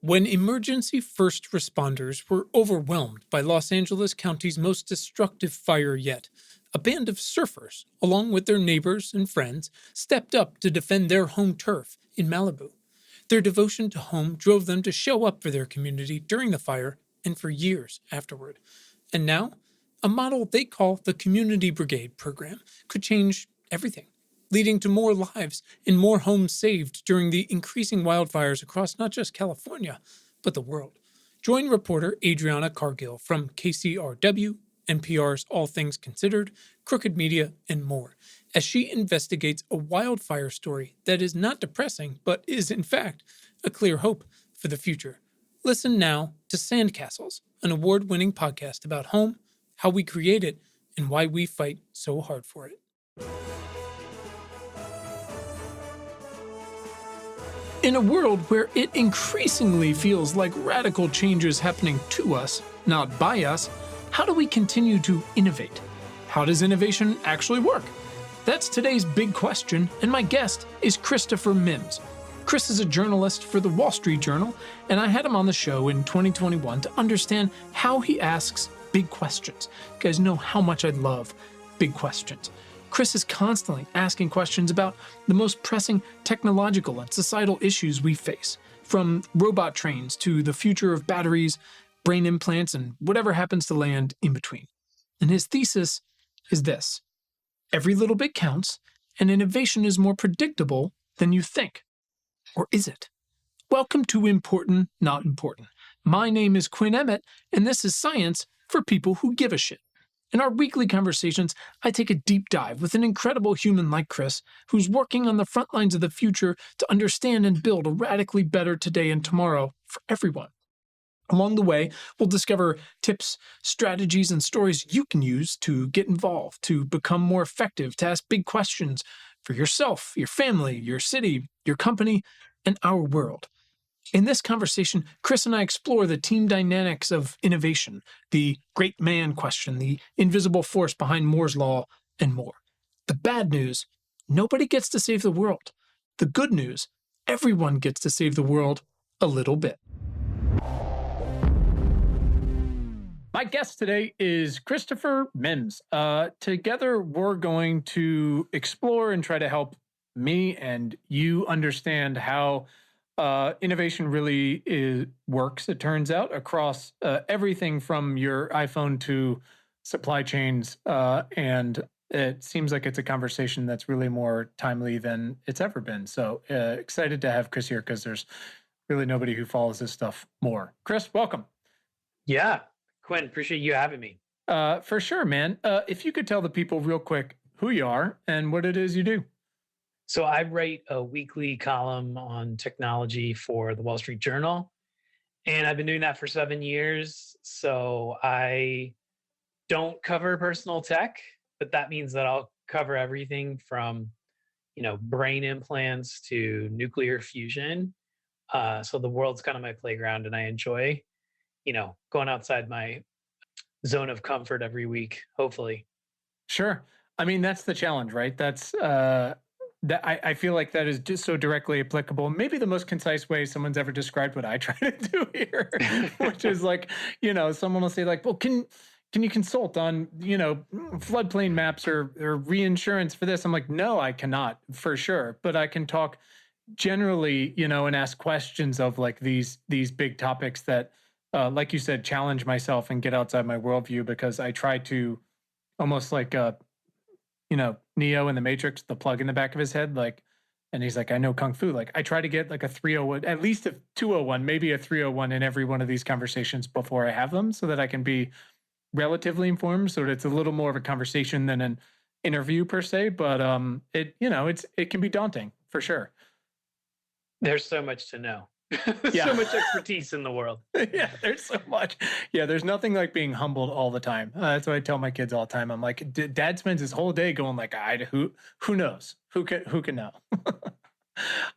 When emergency first responders were overwhelmed by Los Angeles County's most destructive fire yet, a band of surfers, along with their neighbors and friends, stepped up to defend their home turf in Malibu. Their devotion to home drove them to show up for their community during the fire and for years afterward. And now, a model they call the Community Brigade program could change everything, leading to more lives and more homes saved during the increasing wildfires across not just California, but the world. Join reporter Adriana Cargill from KCRW, NPR's All Things Considered, Crooked Media, and more, as she investigates a wildfire story that is not depressing, but is, in fact, a clear hope for the future. Listen now to Sandcastles, an award-winning podcast about home, how we create it, and why we fight so hard for it. In a world where it increasingly feels like radical change is happening to us, not by us, how do we continue to innovate? How does innovation actually work? That's today's big question, and my guest is Christopher Mims. Chris is a journalist for the Wall Street Journal, and I had him on the show in 2021 to understand how he asks big questions. You guys know how much I love big questions. Chris is constantly asking questions about the most pressing technological and societal issues we face, from robot trains to the future of batteries, brain implants, and whatever happens to land in between. And his thesis is this: every little bit counts, and innovation is more predictable than you think. Or is it? Welcome to Important, Not Important. My name is Quinn Emmett, and this is Science for People Who Give a Shit. In our weekly conversations, I take a deep dive with an incredible human like Chris, who's working on the front lines of the future to understand and build a radically better today and tomorrow for everyone. Along the way, we'll discover tips, strategies, and stories you can use to get involved, to become more effective, to ask big questions for yourself, your family, your city, your company, and our world. In this conversation, Chris and I explore the team dynamics of innovation, the great man question, the invisible force behind Moore's Law, and more. The bad news: nobody gets to save the world. The good news: everyone gets to save the world a little bit. My guest today is Christopher Mims. Together, we're going to explore and try to help me and you understand how innovation really works, it turns out, across everything from your iPhone to supply chains. And it seems like it's a conversation that's really more timely than it's ever been. So excited to have Chris here because there's really nobody who follows this stuff more. Chris, welcome. Yeah. Quinn, appreciate you having me. For sure, man. If you could tell the people real quick who you are and what it is you do. So I write a weekly column on technology for the Wall Street Journal, and I've been doing that for 7 years. So I don't cover personal tech, but that means that I'll cover everything from, brain implants to nuclear fusion. So the world's kind of my playground, and I enjoy going outside my zone of comfort every week, hopefully. Sure. I mean, that's the challenge, right? That's that I feel like that is just so directly applicable. Maybe the most concise way someone's ever described what I try to do here, which is like, someone will say like, well, can you consult on, floodplain maps or reinsurance for this? I'm like, no, I cannot for sure. But I can talk generally, and ask questions of like these big topics that, like you said, challenge myself and get outside my worldview, because I try to almost like, Neo in the Matrix, the plug in the back of his head, like, and he's like, I know Kung Fu. Like, I try to get like a 301, at least a 201, maybe a 301 in every one of these conversations before I have them, so that I can be relatively informed, so that it's a little more of a conversation than an interview per se. But it can be daunting for sure. There's so much to know. Yeah. So much expertise in the world. Yeah, there's so much. Yeah, there's nothing like being humbled all the time. That's what I tell my kids all the time. I'm like, Dad spends his whole day going like, who knows? Who can know?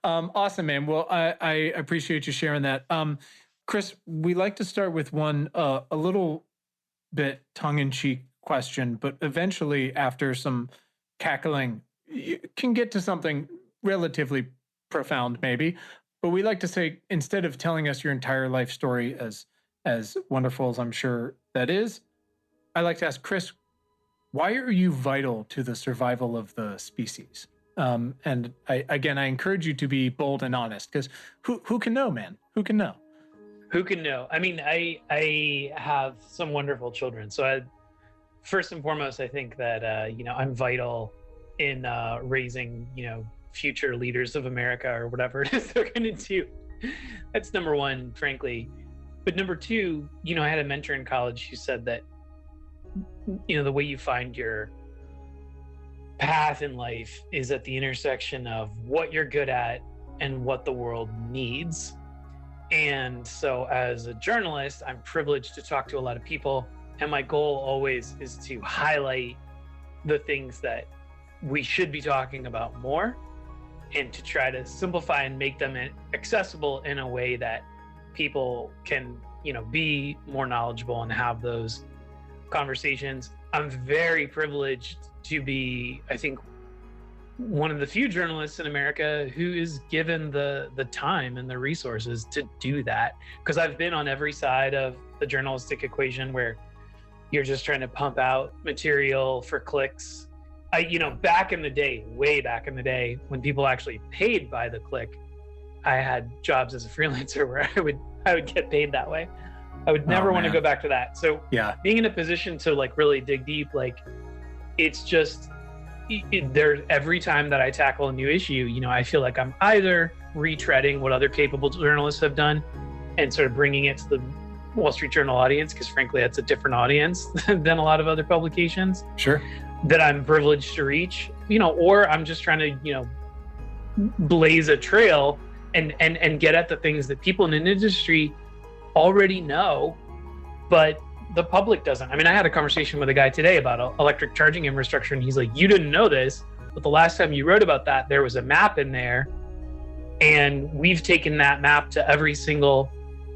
Awesome, man. Well, I appreciate you sharing that. Chris, we like to start with one a little bit tongue-in-cheek question, but eventually, after some cackling, you can get to something relatively profound, maybe. But we like to say, instead of telling us your entire life story, as wonderful as I'm sure that is, I like to ask Chris, why are you vital to the survival of the species? And I encourage you to be bold and honest, because who can know, man? Who can know? Who can know? I mean, I have some wonderful children. So first and foremost, I think that, I'm vital in raising, future leaders of America or whatever it is they're going to do. That's number one, frankly. But number two, I had a mentor in college who said that, the way you find your path in life is at the intersection of what you're good at and what the world needs. And so as a journalist, I'm privileged to talk to a lot of people. And my goal always is to highlight the things that we should be talking about more, and to try to simplify and make them accessible in a way that people can, be more knowledgeable and have those conversations. I'm very privileged to be, I think, one of the few journalists in America who is given the time and the resources to do that. Because I've been on every side of the journalistic equation where you're just trying to pump out material for clicks. Back in the day, way back in the day, when people actually paid by the click, I had jobs as a freelancer where I would get paid that way. I would never want to go back to that. So yeah, being in a position to really dig deep, it's just there. Every time that I tackle a new issue, I feel like I'm either retreading what other capable journalists have done and sort of bringing it to the Wall Street Journal audience, because frankly, that's a different audience than a lot of other publications. Sure. That I'm privileged to reach, or I'm just trying to, blaze a trail and get at the things that people in an industry already know, but the public doesn't. I mean, I had a conversation with a guy today about electric charging infrastructure, and he's like, you didn't know this, but the last time you wrote about that, there was a map in there, and we've taken that map to every single,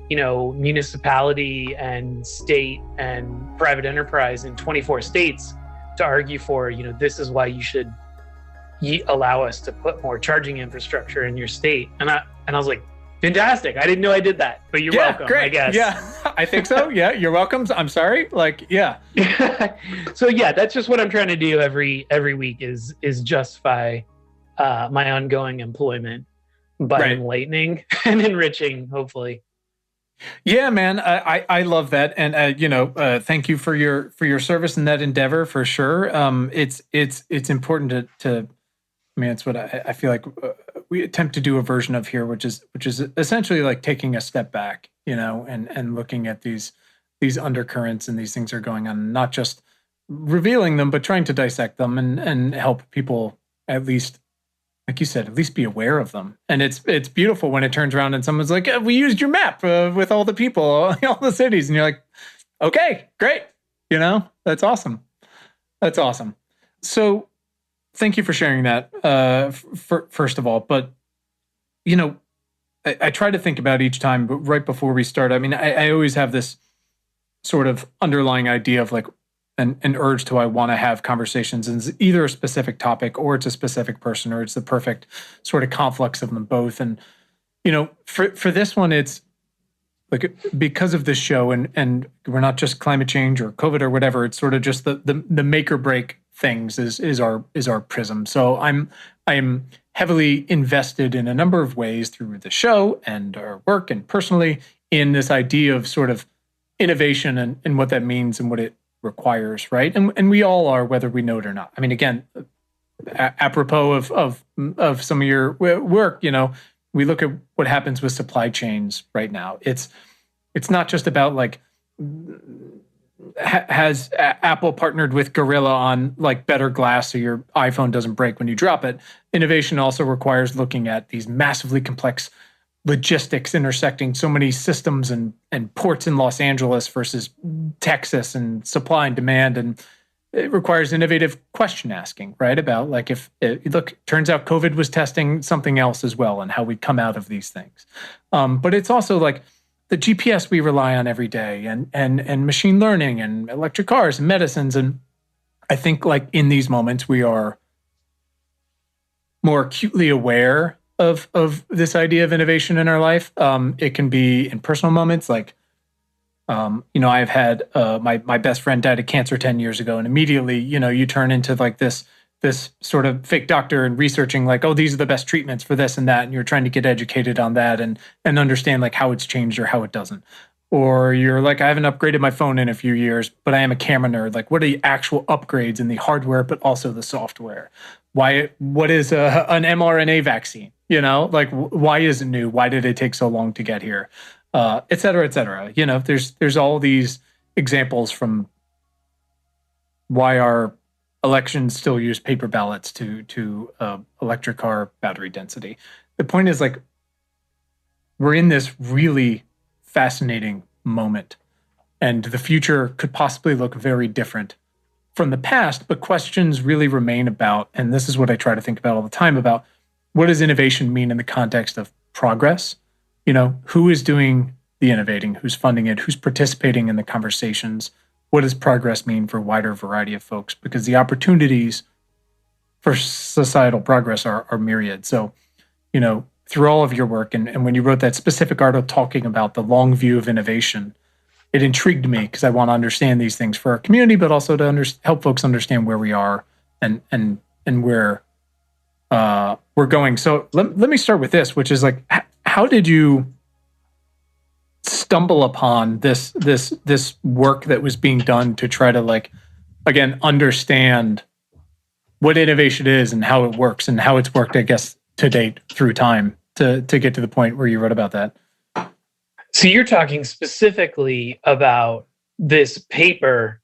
municipality and state and private enterprise in 24 states to argue for, this is why you should allow us to put more charging infrastructure in your state. And I was like, fantastic. I didn't know I did that, but you're welcome, great. I guess. Yeah, I think so. Yeah, you're welcome. I'm sorry. Yeah. So yeah, that's just what I'm trying to do every week is justify my ongoing employment by enlightening and enriching, hopefully. Yeah, man, I love that, and thank you for your service in that endeavor for sure. It's important to. I mean, it's what I feel like we attempt to do a version of here, which is essentially taking a step back, and looking at these undercurrents and these things that are going on, not just revealing them, but trying to dissect them and help people, at least, like you said, at least be aware of them. And it's beautiful when it turns around and someone's like, we used your map with all the people, all the cities. And you're like, okay, great. That's awesome. That's awesome. So thank you for sharing that, first of all. But, I try to think about each time, but right before we start, I mean, I always have this sort of underlying idea of an urge to, I want to have conversations, and it's either a specific topic or it's a specific person, or it's the perfect sort of conflux of them both. And, for this one, it's because of this show, and we're not just climate change or COVID or whatever, it's sort of just the make or break things is our prism. So I'm heavily invested in a number of ways through the show and our work and personally in this idea of sort of innovation and what that means and what it requires, right? And we all are, whether we know it or not. I mean, again, apropos of some of your work, we look at what happens with supply chains right now. It's not just about has Apple partnered with Gorilla on better glass so your iPhone doesn't break when you drop it. Innovation also requires looking at these massively complex logistics intersecting so many systems and ports in Los Angeles versus Texas, and supply and demand. And it requires innovative question asking, right? About if turns out COVID was testing something else as well, and how we come out of these things. But it's also the GPS we rely on every day, and machine learning and electric cars and medicines. And I think in these moments, we are more acutely aware of this idea of innovation in our life. It can be in personal moments, like I've had my best friend died of cancer 10 years ago, and immediately, you turn into like this sort of fake doctor and researching like, oh, these are the best treatments for this and that, and you're trying to get educated on that and understand like how it's changed or how it doesn't. Or you're like, I haven't upgraded my phone in a few years, but I am a camera nerd. Like, what are the actual upgrades in the hardware, but also the software? What is an mRNA vaccine? Like, why is it new? Why did it take so long to get here? Et cetera, et cetera. There's all these examples from why our elections still use paper ballots to electric car battery density. The point is, like, we're in this really fascinating moment, and the future could possibly look very different from the past, but questions really remain about, and this is what I try to think about all the time, about what does innovation mean in the context of progress? Who is doing the innovating, who's funding it, who's participating in the conversations? What does progress mean for a wider variety of folks? Because the opportunities for societal progress are myriad. So, through all of your work, and when you wrote that specific article talking about the long view of innovation, it intrigued me because I want to understand these things for our community, but also to help folks understand where we are and where we're going. So let me start with this, which is like, how did you stumble upon this work that was being done to try to, like, again, understand what innovation is and how it works and how it's worked, I guess, to date through time to get to the point where you wrote about that? So you're talking specifically about this paper,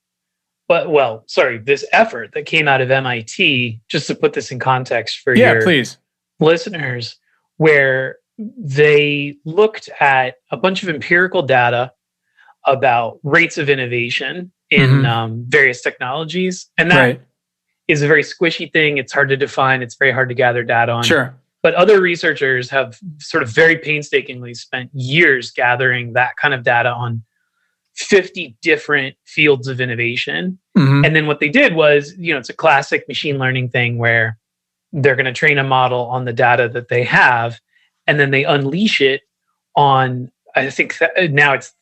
this effort that came out of MIT, just to put this in context for your please. Listeners, where they looked at a bunch of empirical data about rates of innovation in various technologies. And that is a very squishy thing. It's hard to define. It's very hard to gather data on. Sure. But other researchers have sort of very painstakingly spent years gathering that kind of data on 50 different fields of innovation. And then what they did was, it's a classic machine learning thing where they're going to train a model on the data that they have, and then they unleash it on, I think now it's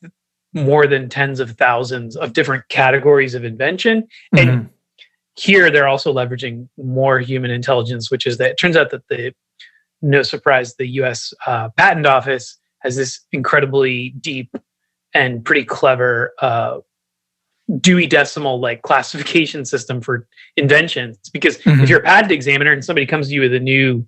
more than tens of thousands of different categories of invention. And here they're also leveraging more human intelligence, which is that it turns out that no surprise, the US Patent Office has this incredibly deep and pretty clever Dewey Decimal like classification system for inventions. Because if you're a patent examiner and somebody comes to you with a new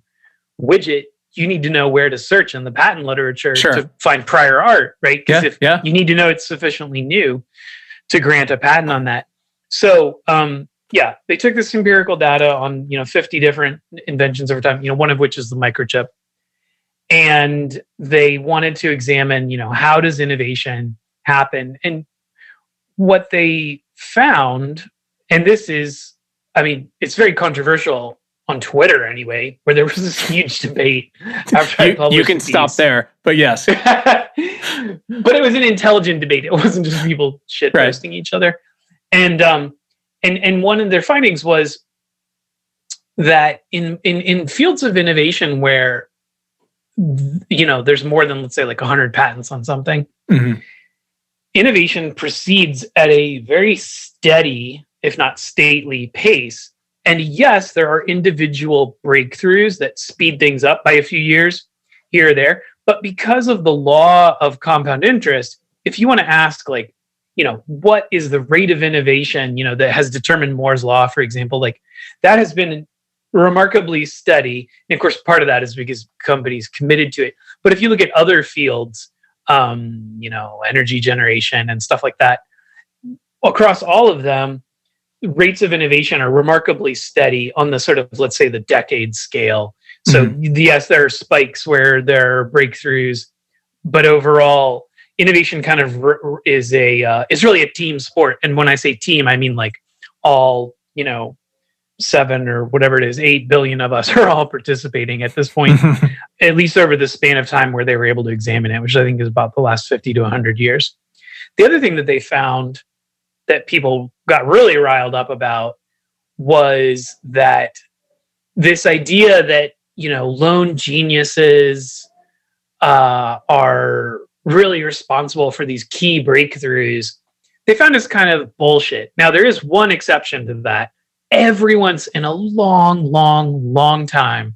widget, you need to know where to search in the patent literature to find prior art, right? Because you need to know it's sufficiently new to grant a patent on that. So they took this empirical data on 50 different inventions over time, one of which is the microchip. And they wanted to examine, how does innovation happen? And what they found, and this is, it's very controversial on Twitter anyway, where there was this huge debate after I published You can stop there, but yes. But it was an intelligent debate. It wasn't just people shit posting each other. And one of their findings was that in fields of innovation where there's more than, let's say, like 100 patents on something, innovation proceeds at a very steady, if not stately, pace. And yes, there are individual breakthroughs that speed things up by a few years here or there. But because of the law of compound interest, if you want to ask, like, what is the rate of innovation, that has determined Moore's law, for example, like, that has been remarkably steady. And of course, part of that is because companies committed to it. But if you look at other fields, energy generation and stuff like that, across all of them, rates of innovation are remarkably steady on the sort of, let's say, the decade scale. So yes, there are spikes where there are breakthroughs, but overall, innovation kind of is really a team sport. And when I say team, I mean like all, 7 or whatever it is, 8 billion of us are all participating at this point, at least over the span of time where they were able to examine it, which I think is about the last 50 to 100 years. The other thing that they found that people got really riled up about was that this idea that, lone geniuses are really responsible for these key breakthroughs, they found is kind of bullshit. Now, there is one exception to that. Every once in a long, long, long time,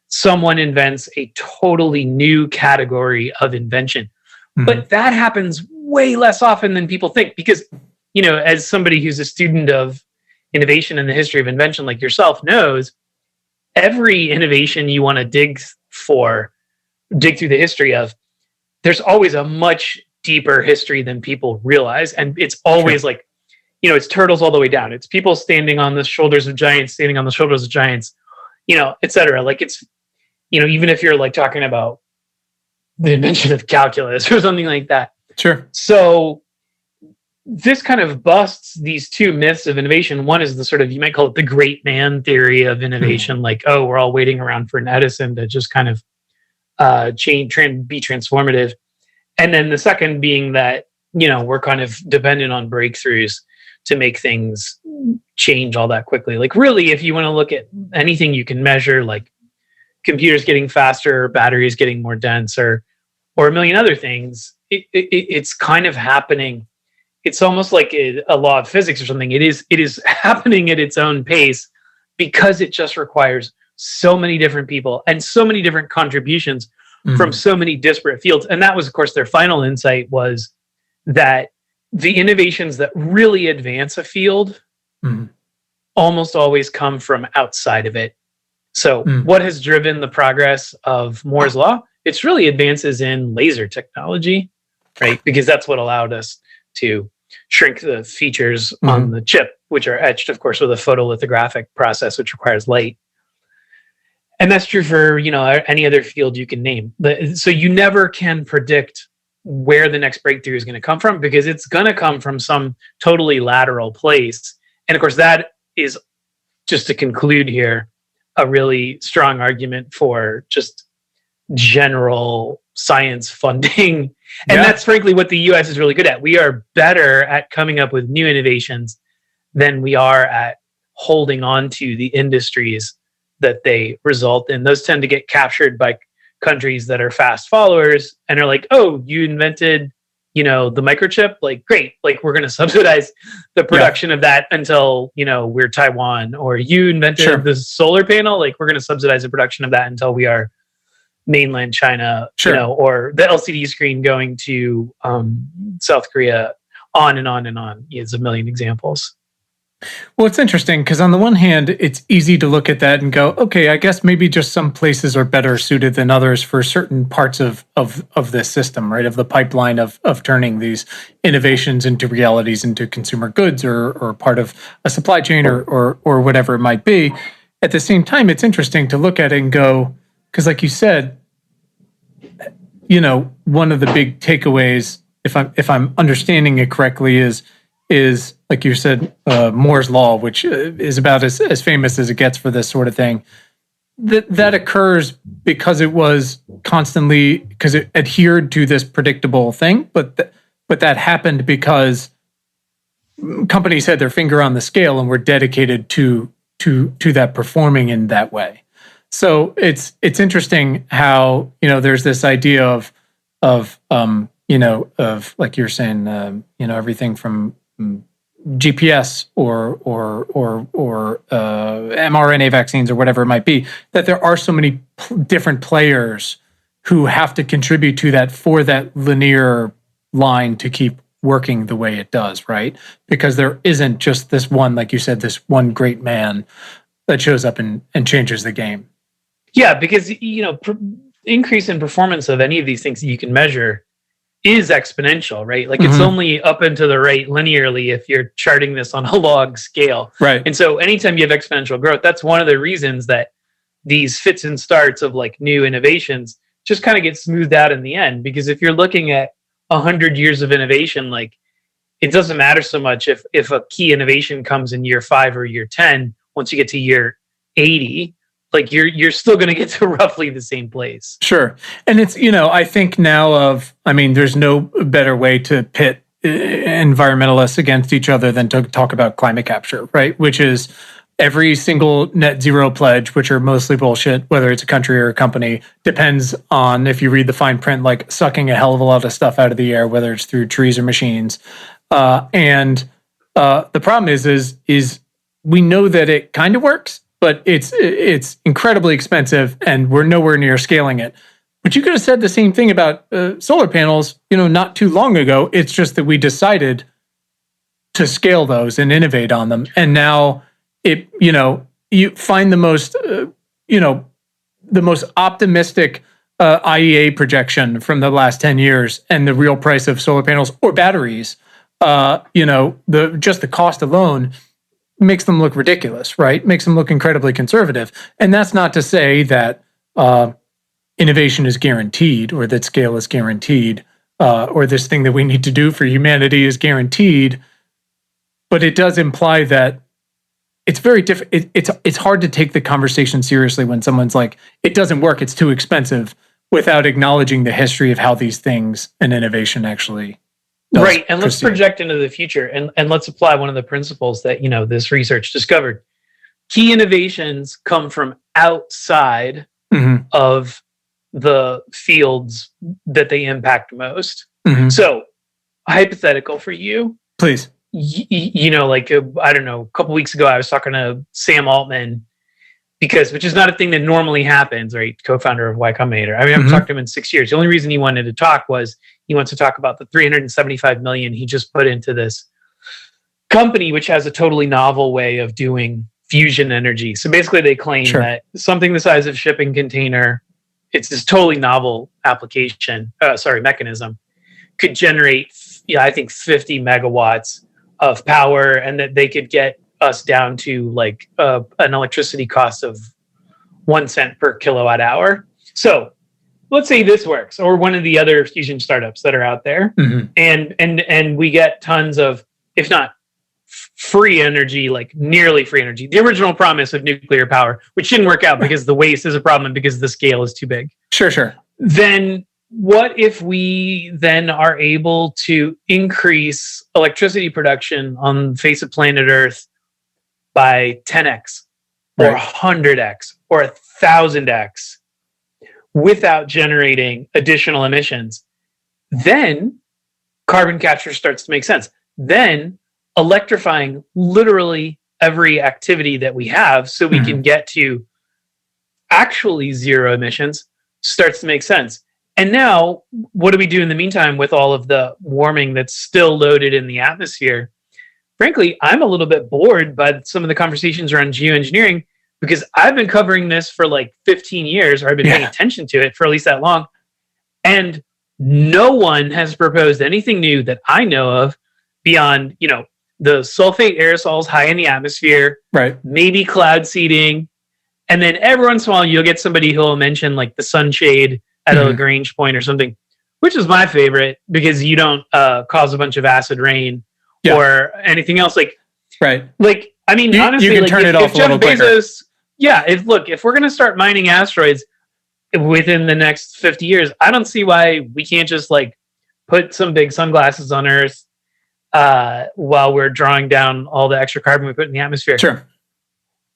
someone invents a totally new category of invention. Mm-hmm. But that happens way less often than people think because, as somebody who's a student of innovation and the history of invention like yourself knows, every innovation you want to dig through the history of, there's always a much deeper history than people realize. And it's always like, it's turtles all the way down. It's people standing on the shoulders of giants, et cetera. Like it's, even if you're like talking about the invention of calculus or something like that. Sure. So this kind of busts these two myths of innovation. One is the sort of, you might call it the great man theory of innovation. Mm-hmm. Like, we're all waiting around for an Edison to just kind of be transformative. And then the second being that, we're kind of dependent on breakthroughs to make things change all that quickly. Like really, if you want to look at anything you can measure, like computers getting faster, batteries getting more dense, or a million other things, it's kind of happening. It's almost like a law of physics or something. It is happening at its own pace because it just requires so many different people and so many different contributions from so many disparate fields. And that was, of course, their final insight was that the innovations that really advance a field almost always come from outside of it. So what has driven the progress of Moore's Law? It's really advances in laser technology, right? Because that's what allowed us to shrink the features on the chip, which are etched, of course, with a photolithographic process, which requires light. And that's true for, any other field you can name. So you never can predict where the next breakthrough is going to come from because it's going to come from some totally lateral place. And of course, that is, just to conclude here, a really strong argument for just general science funding. And that's frankly what the US is really good at. We are better at coming up with new innovations than we are at holding on to the industries that they result in. Those tend to get captured by countries that are fast followers and are like, oh, you invented, the microchip? Like, great. Like, we're going to subsidize the production of that until, we're Taiwan. Or you invented the solar panel? Like, we're going to subsidize the production of that until we are mainland China, or the LCD screen going to South Korea, on and on and on. Is a million examples. Well, it's interesting because on the one hand, it's easy to look at that and go, okay, I guess maybe just some places are better suited than others for certain parts of this system, right? Of the pipeline of turning these innovations into realities, into consumer goods or part of a supply chain or whatever it might be. At the same time, it's interesting to look at it and go, because like you said, one of the big takeaways, if I'm understanding it correctly, is like you said, Moore's Law, which is about as famous as it gets for this sort of thing. That occurs because it adhered to this predictable thing, but that happened because companies had their finger on the scale and were dedicated to that performing in that way. So it's interesting how there's this idea of like you're saying everything from GPS or mRNA vaccines or whatever it might be, that there are so many different players who have to contribute to that for that linear line to keep working the way it does, right? Because there isn't just this one, like you said, this one great man that shows up and changes the game. Yeah, because increase in performance of any of these things that you can measure is exponential, right? Like it's only up and to the right linearly if you're charting this on a log scale. Right. And so anytime you have exponential growth, that's one of the reasons that these fits and starts of like new innovations just kind of get smoothed out in the end. Because if you're looking at 100 years of innovation, like it doesn't matter so much if a key innovation comes in year 5 or year 10, once you get to year 80, like you're still going to get to roughly the same place. Sure. And it's, I think now there's no better way to pit environmentalists against each other than to talk about climate capture, right? Which is every single net zero pledge, which are mostly bullshit, whether it's a country or a company, depends on, if you read the fine print, like sucking a hell of a lot of stuff out of the air, whether it's through trees or machines. And the problem is we know that it kind of works, but it's incredibly expensive, and we're nowhere near scaling it. But you could have said the same thing about solar panels, not too long ago. It's just that we decided to scale those and innovate on them, and now you find the most optimistic IEA projection from the last 10 years, and the real price of solar panels or batteries, just the cost alone makes them look ridiculous, right? Makes them look incredibly conservative. And that's not to say that innovation is guaranteed, or that scale is guaranteed, or this thing that we need to do for humanity is guaranteed. But it does imply that it's very different. It's hard to take the conversation seriously when someone's like, it doesn't work, it's too expensive, without acknowledging the history of how these things and innovation actually does right. And let's proceed. project into the future, and let's apply one of the principles that this research discovered. Key innovations come from outside of the fields that they impact most. So, hypothetical for you, please. I don't know, a couple weeks ago, I was talking to Sam Altman, which is not a thing that normally happens, right? Co-founder of Y Combinator. I haven't talked to him in 6 years. The only reason he wanted to talk was he wants to talk about the $375 million he just put into this company, which has a totally novel way of doing fusion energy. So basically they claim that something the size of shipping container, it's this totally novel mechanism, could generate, I think 50 megawatts of power, and that they could get us down to like an electricity cost of 1 cent per kilowatt hour. So let's say this works, or one of the other fusion startups that are out there, and we get tons of, if not free energy, like nearly free energy, the original promise of nuclear power, which didn't work out because the waste is a problem and because the scale is too big. Sure. Then what if we then are able to increase electricity production on the face of planet Earth by 10x or 100x or 1,000x without generating additional emissions? Then carbon capture starts to make sense. Then electrifying literally every activity that we have so we can get to actually zero emissions starts to make sense. And now, what do we do in the meantime with all of the warming that's still loaded in the atmosphere? Frankly, I'm a little bit bored by some of the conversations around geoengineering, because I've been covering this for like 15 years, or I've been paying attention to it for at least that long. And no one has proposed anything new that I know of beyond, the sulfate aerosols high in the atmosphere, maybe cloud seeding. And then every once in a while, you'll get somebody who will mention like the sunshade at a Lagrange point or something, which is my favorite, because you don't cause a bunch of acid rain or anything else. Honestly, you can turn it off if Jeff Bezos, if we're going to start mining asteroids within the next 50 years, I don't see why we can't just like put some big sunglasses on Earth while we're drawing down all the extra carbon we put in the atmosphere. Sure.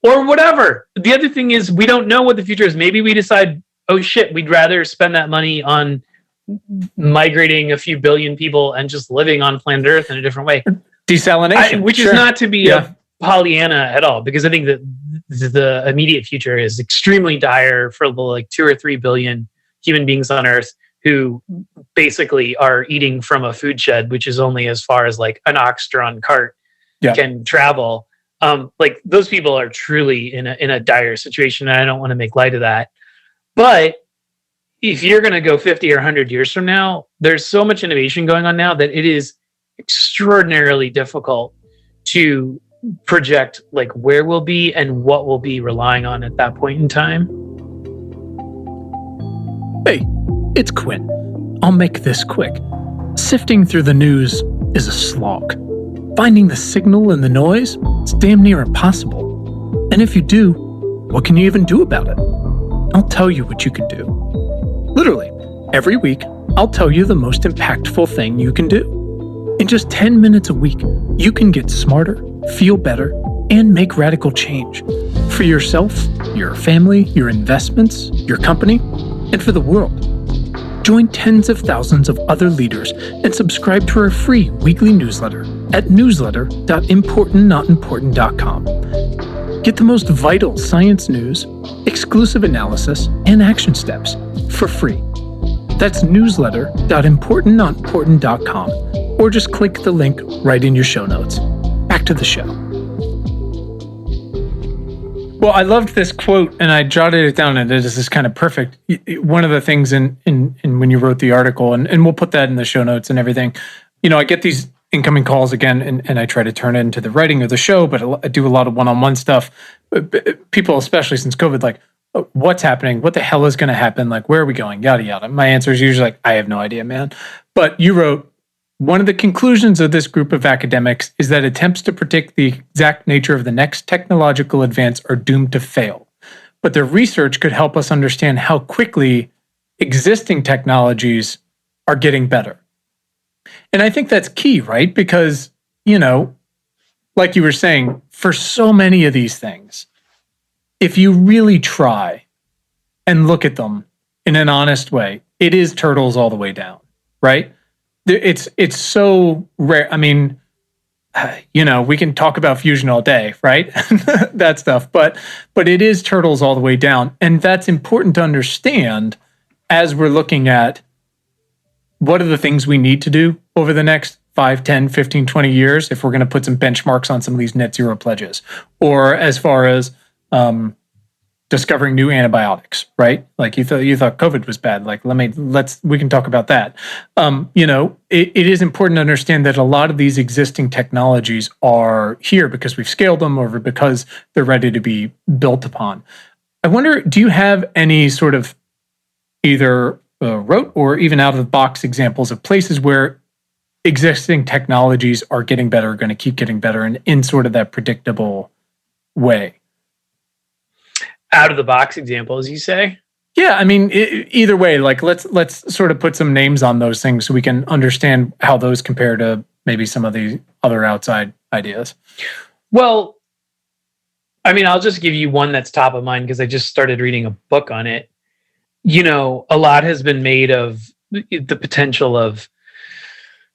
Or whatever. The other thing is, we don't know what the future is. Maybe we decide, oh shit, we'd rather spend that money on migrating a few billion people and just living on planet Earth in a different way. Desalination. Which is not to be a Pollyanna at all, because I think that the immediate future is extremely dire for the like 2 or 3 billion human beings on Earth who basically are eating from a food shed, which is only as far as like an ox-drawn cart can travel. Like those people are truly in a dire situation, and I don't want to make light of that. But if you're going to go 50 or 100 years from now, there's so much innovation going on now that it is extraordinarily difficult to project like where we'll be and what we'll be relying on at that point in time. Hey, it's Quinn. I'll make this quick. Sifting through the news is a slog. Finding the signal in the noise is damn near impossible. And if you do, what can you even do about it? I'll tell you what you can do. Literally, every week, I'll tell you the most impactful thing you can do. In just 10 minutes a week, you can get smarter, feel better, and make radical change for yourself, your family, your investments, your company, and for the world. Join tens of thousands of other leaders and subscribe to our free weekly newsletter at newsletter.importantnotimportant.com. Get the most vital science news, exclusive analysis, and action steps for free. That's newsletter.importantnotimportant.com, or just click the link right in your show notes. Back to the show. Well, I loved this quote, and I jotted it down, and this is kind of perfect. One of the things in when you wrote the article, and we'll put that in the show notes and everything. I get these incoming calls again, and I try to turn it into the writing of the show, but I do a lot of one-on-one stuff. People, especially since COVID, like, what's happening? What the hell is going to happen? Like, where are we going? Yada, yada. My answer is usually like, I have no idea, man. But you wrote, one of the conclusions of this group of academics is that attempts to predict the exact nature of the next technological advance are doomed to fail. But their research could help us understand how quickly existing technologies are getting better. And I think that's key, right? Because, like you were saying, for so many of these things, if you really try and look at them in an honest way, it is turtles all the way down, right? It's so rare. I mean, we can talk about fusion all day, right? That stuff, but it is turtles all the way down. And that's important to understand as we're looking at what are the things we need to do over the next 5, 10, 15, 20 years if we're going to put some benchmarks on some of these net zero pledges, or as far as discovering new antibiotics, right? Like you thought COVID was bad. Like we can talk about that. It is important to understand that a lot of these existing technologies are here because we've scaled them or because they're ready to be built upon. I wonder, do you have any sort of either rote or even out of the box examples of places where existing technologies are getting better, are going to keep getting better, and in sort of that predictable way? Out of the box examples, you say? Yeah, I mean, either way, like let's sort of put some names on those things so we can understand how those compare to maybe some of the other outside ideas. Well, I mean, I'll just give you one that's top of mind because I just started reading a book on it. A lot has been made of the potential of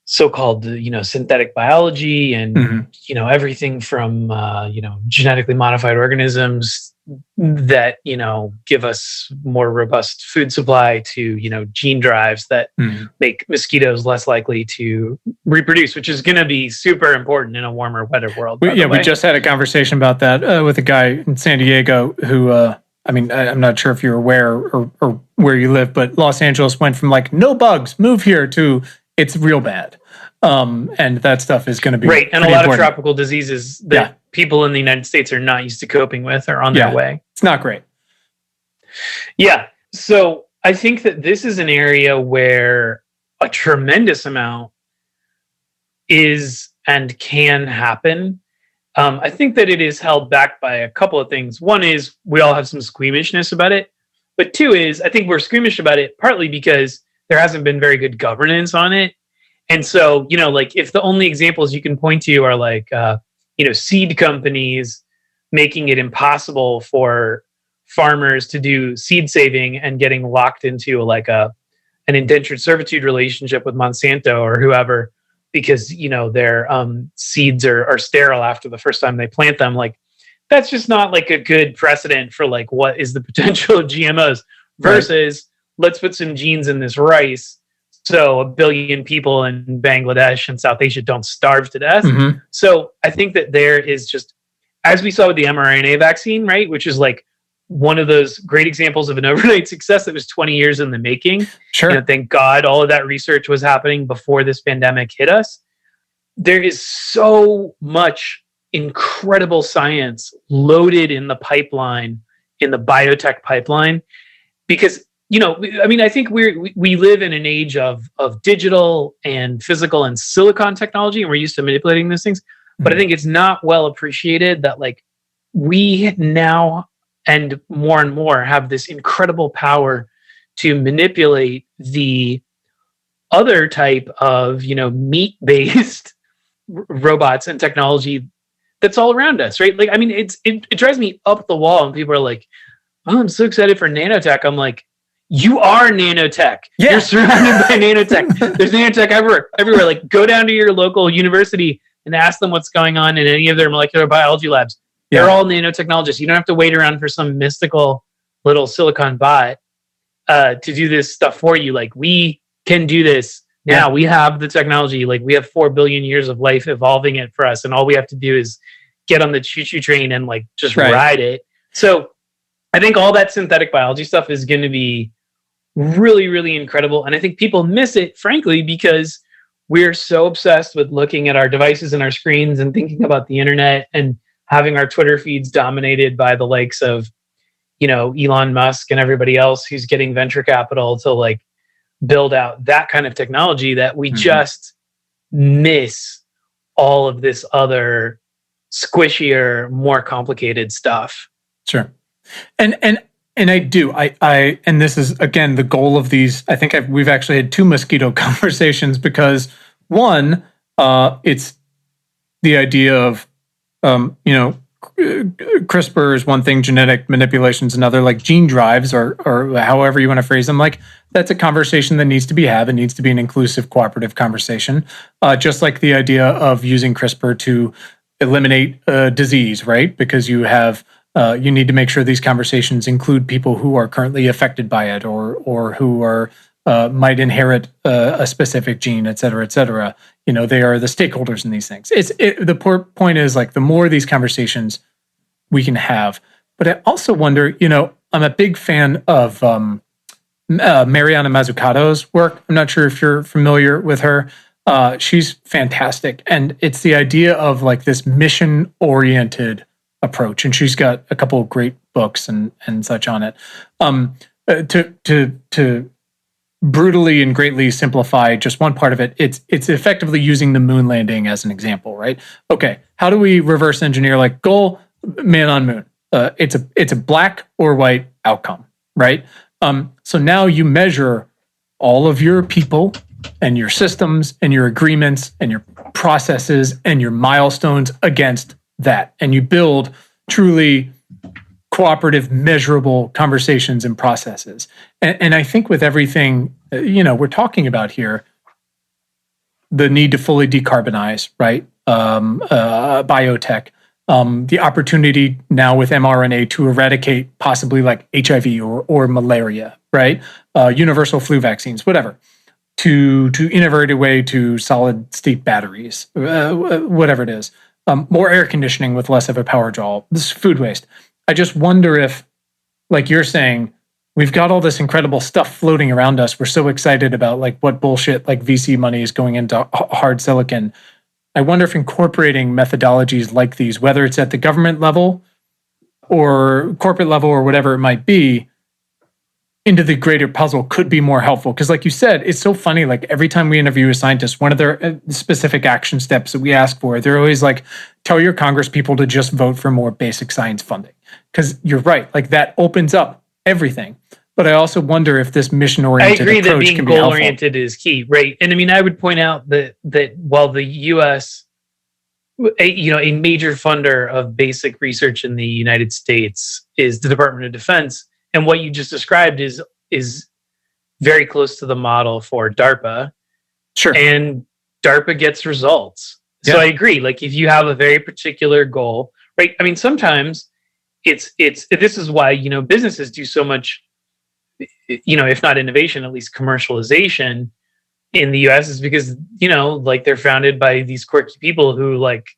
so-called, synthetic biology and, everything from, genetically modified organisms that, give us more robust food supply to, gene drives that make mosquitoes less likely to reproduce, which is going to be super important in a warmer, wetter world. We just had a conversation about that with a guy in San Diego who, I'm not sure if you're aware or where you live, but Los Angeles went from like, no bugs, move here, to it's real bad. And that stuff is going to be right. And a lot important. Of tropical diseases that people in the United States are not used to coping with are on their way. It's not great. Yeah. So I think that this is an area where a tremendous amount is and can happen. I think that it is held back by a couple of things. One is we all have some squeamishness about it. But two is I think we're squeamish about it partly because there hasn't been very good governance on it. And so, like if the only examples you can point to are like, seed companies making it impossible for farmers to do seed saving and getting locked into like an indentured servitude relationship with Monsanto or whoever, because, their seeds are sterile after the first time they plant them. Like, that's just not like a good precedent for like, what is the potential of GMOs versus let's put some genes in this rice so 1 billion people in Bangladesh and South Asia don't starve to death. Mm-hmm. So I think that there is just, as we saw with the mRNA vaccine, right, which is like one of those great examples of an overnight success that was 20 years in the making. Sure. Thank God all of that research was happening before this pandemic hit us. There is so much incredible science loaded in the pipeline, in the biotech pipeline, because I think we live in an age of digital and physical and silicon technology, and we're used to manipulating those things. But I think it's not well appreciated that like we now and more have this incredible power to manipulate the other type of meat-based robots and technology that's all around us, right? Like, I mean, it drives me up the wall when people are like, "Oh, I'm so excited for nanotech." I'm like, you are nanotech. Yeah. You're surrounded by nanotech. There's nanotech everywhere. Like, go down to your local university and ask them what's going on in any of their molecular biology labs. They're all nanotechnologists. You don't have to wait around for some mystical little silicon bot to do this stuff for you. Like, we can do this now. We have the technology. Like, we have 4 billion years of life evolving it for us, and all we have to do is get on the choo-choo train and like just ride it. So I think all that synthetic biology stuff is going to be really, really incredible. And I think people miss it, frankly, because we're so obsessed with looking at our devices and our screens and thinking about the internet and having our Twitter feeds dominated by the likes of, you know, Elon Musk and everybody else who's getting venture capital to like build out that kind of technology, that we just miss all of this other squishier, more complicated stuff. Sure. And I do. And this is, again, the goal of these. I think we've actually had 2 mosquito conversations, because one, it's the idea of, CRISPR is one thing, genetic manipulation is another, like gene drives or however you want to phrase them. Like, that's a conversation that needs to be had. It needs to be an inclusive, cooperative conversation. Just like the idea of using CRISPR to eliminate disease, right? Because you have you need to make sure these conversations include people who are currently affected by it, or who are might inherit a specific gene, et cetera, et cetera. You know, they are the stakeholders in these things. The point is, like, the more these conversations we can have. But I also wonder, you know, I'm a big fan of Mariana Mazzucato's work. I'm not sure if you're familiar with her. She's fantastic. And it's the idea of like this mission-oriented approach. And she's got a couple of great books and such on it. To brutally and greatly simplify just one part of it, it's effectively using the moon landing as an example, right? Okay, how do we reverse engineer, like, goal, man on moon? It's a black or white outcome, right? So now you measure all of your people and your systems and your agreements and your processes and your milestones against that, and you build truly cooperative, measurable conversations and processes. And I think with everything, we're talking about here, the need to fully decarbonize, right? Biotech, the opportunity now with mRNA to eradicate possibly like HIV or malaria, right? Universal flu vaccines, whatever. To innovate a way to solid state batteries, whatever it is. More air conditioning with less of a power draw. This is food waste. I just wonder if, like you're saying, we've got all this incredible stuff floating around us. We're so excited about like what bullshit like VC money is going into hard silicon. I wonder if incorporating methodologies like these, whether it's at the government level or corporate level or whatever it might be, into the greater puzzle could be more helpful. Because like you said, it's so funny, like every time we interview a scientist, one of their specific action steps that we ask for, they're always like, tell your Congress people to just vote for more basic science funding. Because you're right, like that opens up everything. But I also wonder if this mission-oriented approach can be helpful. I agree that being goal-oriented is key, right? And I mean, I would point out that while the U.S., a major funder of basic research in the United States is the Department of Defense, and what you just described is very close to the model for DARPA. Sure. And DARPA gets results. So I agree. Like if you have a very particular goal, right? I mean, sometimes this is why, businesses do so much, if not innovation, at least commercialization in the US, is because, like they're founded by these quirky people who like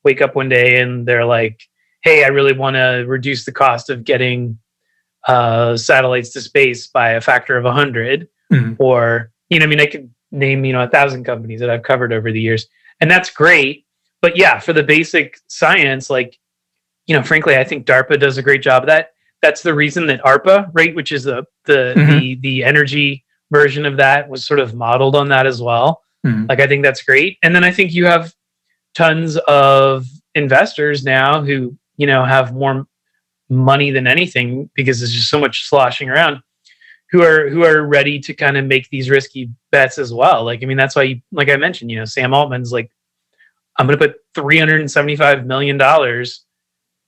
wake up one day and they're like, hey, I really want to reduce the cost of getting satellites to space by a factor of 100, or, I could name, 1,000 companies that I've covered over the years, and that's great. But yeah, for the basic science, like, frankly, I think DARPA does a great job of that. That's the reason that ARPA, right, which is the energy version of that, was sort of modeled on that as well. Like, I think that's great. And then I think you have tons of investors now who, have more money than anything, because there's just so much sloshing around, who are ready to kind of make these risky bets as well. Like, I mean, that's why, like I mentioned, Sam Altman's like I'm going to put $375 million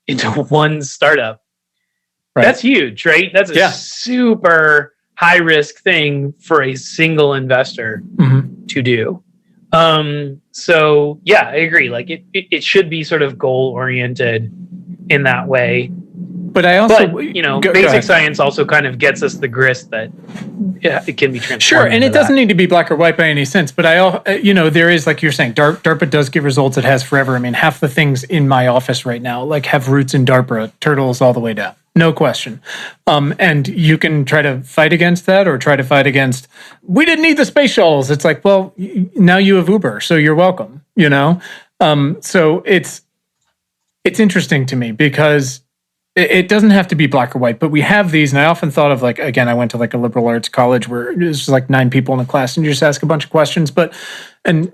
into one startup. Right. That's huge, right? That's a super high risk thing for a single investor to do. So yeah, I agree. Like it should be sort of goal oriented in that way. But I also, basic science also kind of gets us the grist that it can be transformed. Sure, and it doesn't need to be black or white by any sense. But there is, like you're saying, DARPA does give results. It has forever. I mean, half the things in my office right now like have roots in DARPA, turtles all the way down, no question. And you can try to fight against that, or try to fight against, we didn't need the space shuttles. It's like, well, now you have Uber, so you're welcome. So it's interesting to me because it doesn't have to be black or white, but we have these. And I often thought of, like, again, I went to like a liberal arts college where there's like 9 people in a class and you just ask a bunch of questions. And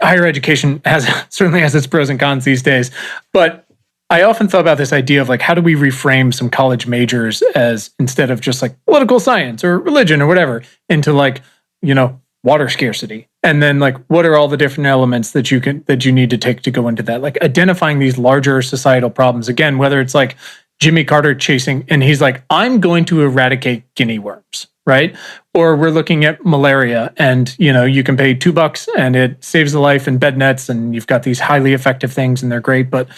higher education certainly has its pros and cons these days. But I often thought about this idea of like, how do we reframe some college majors as, instead of just like political science or religion or whatever, into like, water scarcity. And then like, what are all the different elements that you need to take to go into that? Like identifying these larger societal problems. Again, whether it's like Jimmy Carter chasing, and he's like, I'm going to eradicate guinea worms, right? Or we're looking at malaria and, you can pay $2 and it saves a life in bed nets and you've got these highly effective things and they're great. But,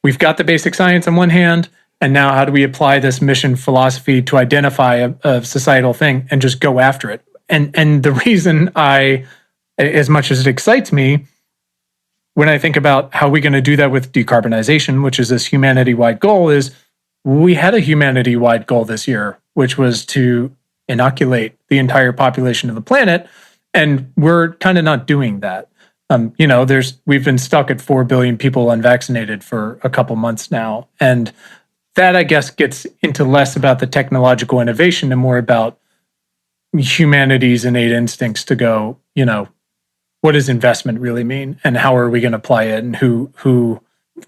we've got the basic science on one hand, and now how do we apply this mission philosophy to identify a societal thing and just go after it? And the reason as much as it excites me, when I think about how we're going to do that with decarbonization, which is this humanity-wide goal, is we had a humanity-wide goal this year, which was to inoculate the entire population of the planet, and we're kind of not doing that. We've been stuck at 4 billion people unvaccinated for a couple months now, and that, I guess, gets into less about the technological innovation and more about humanity's innate instincts to go, what does investment really mean, and how are we going to apply it, and who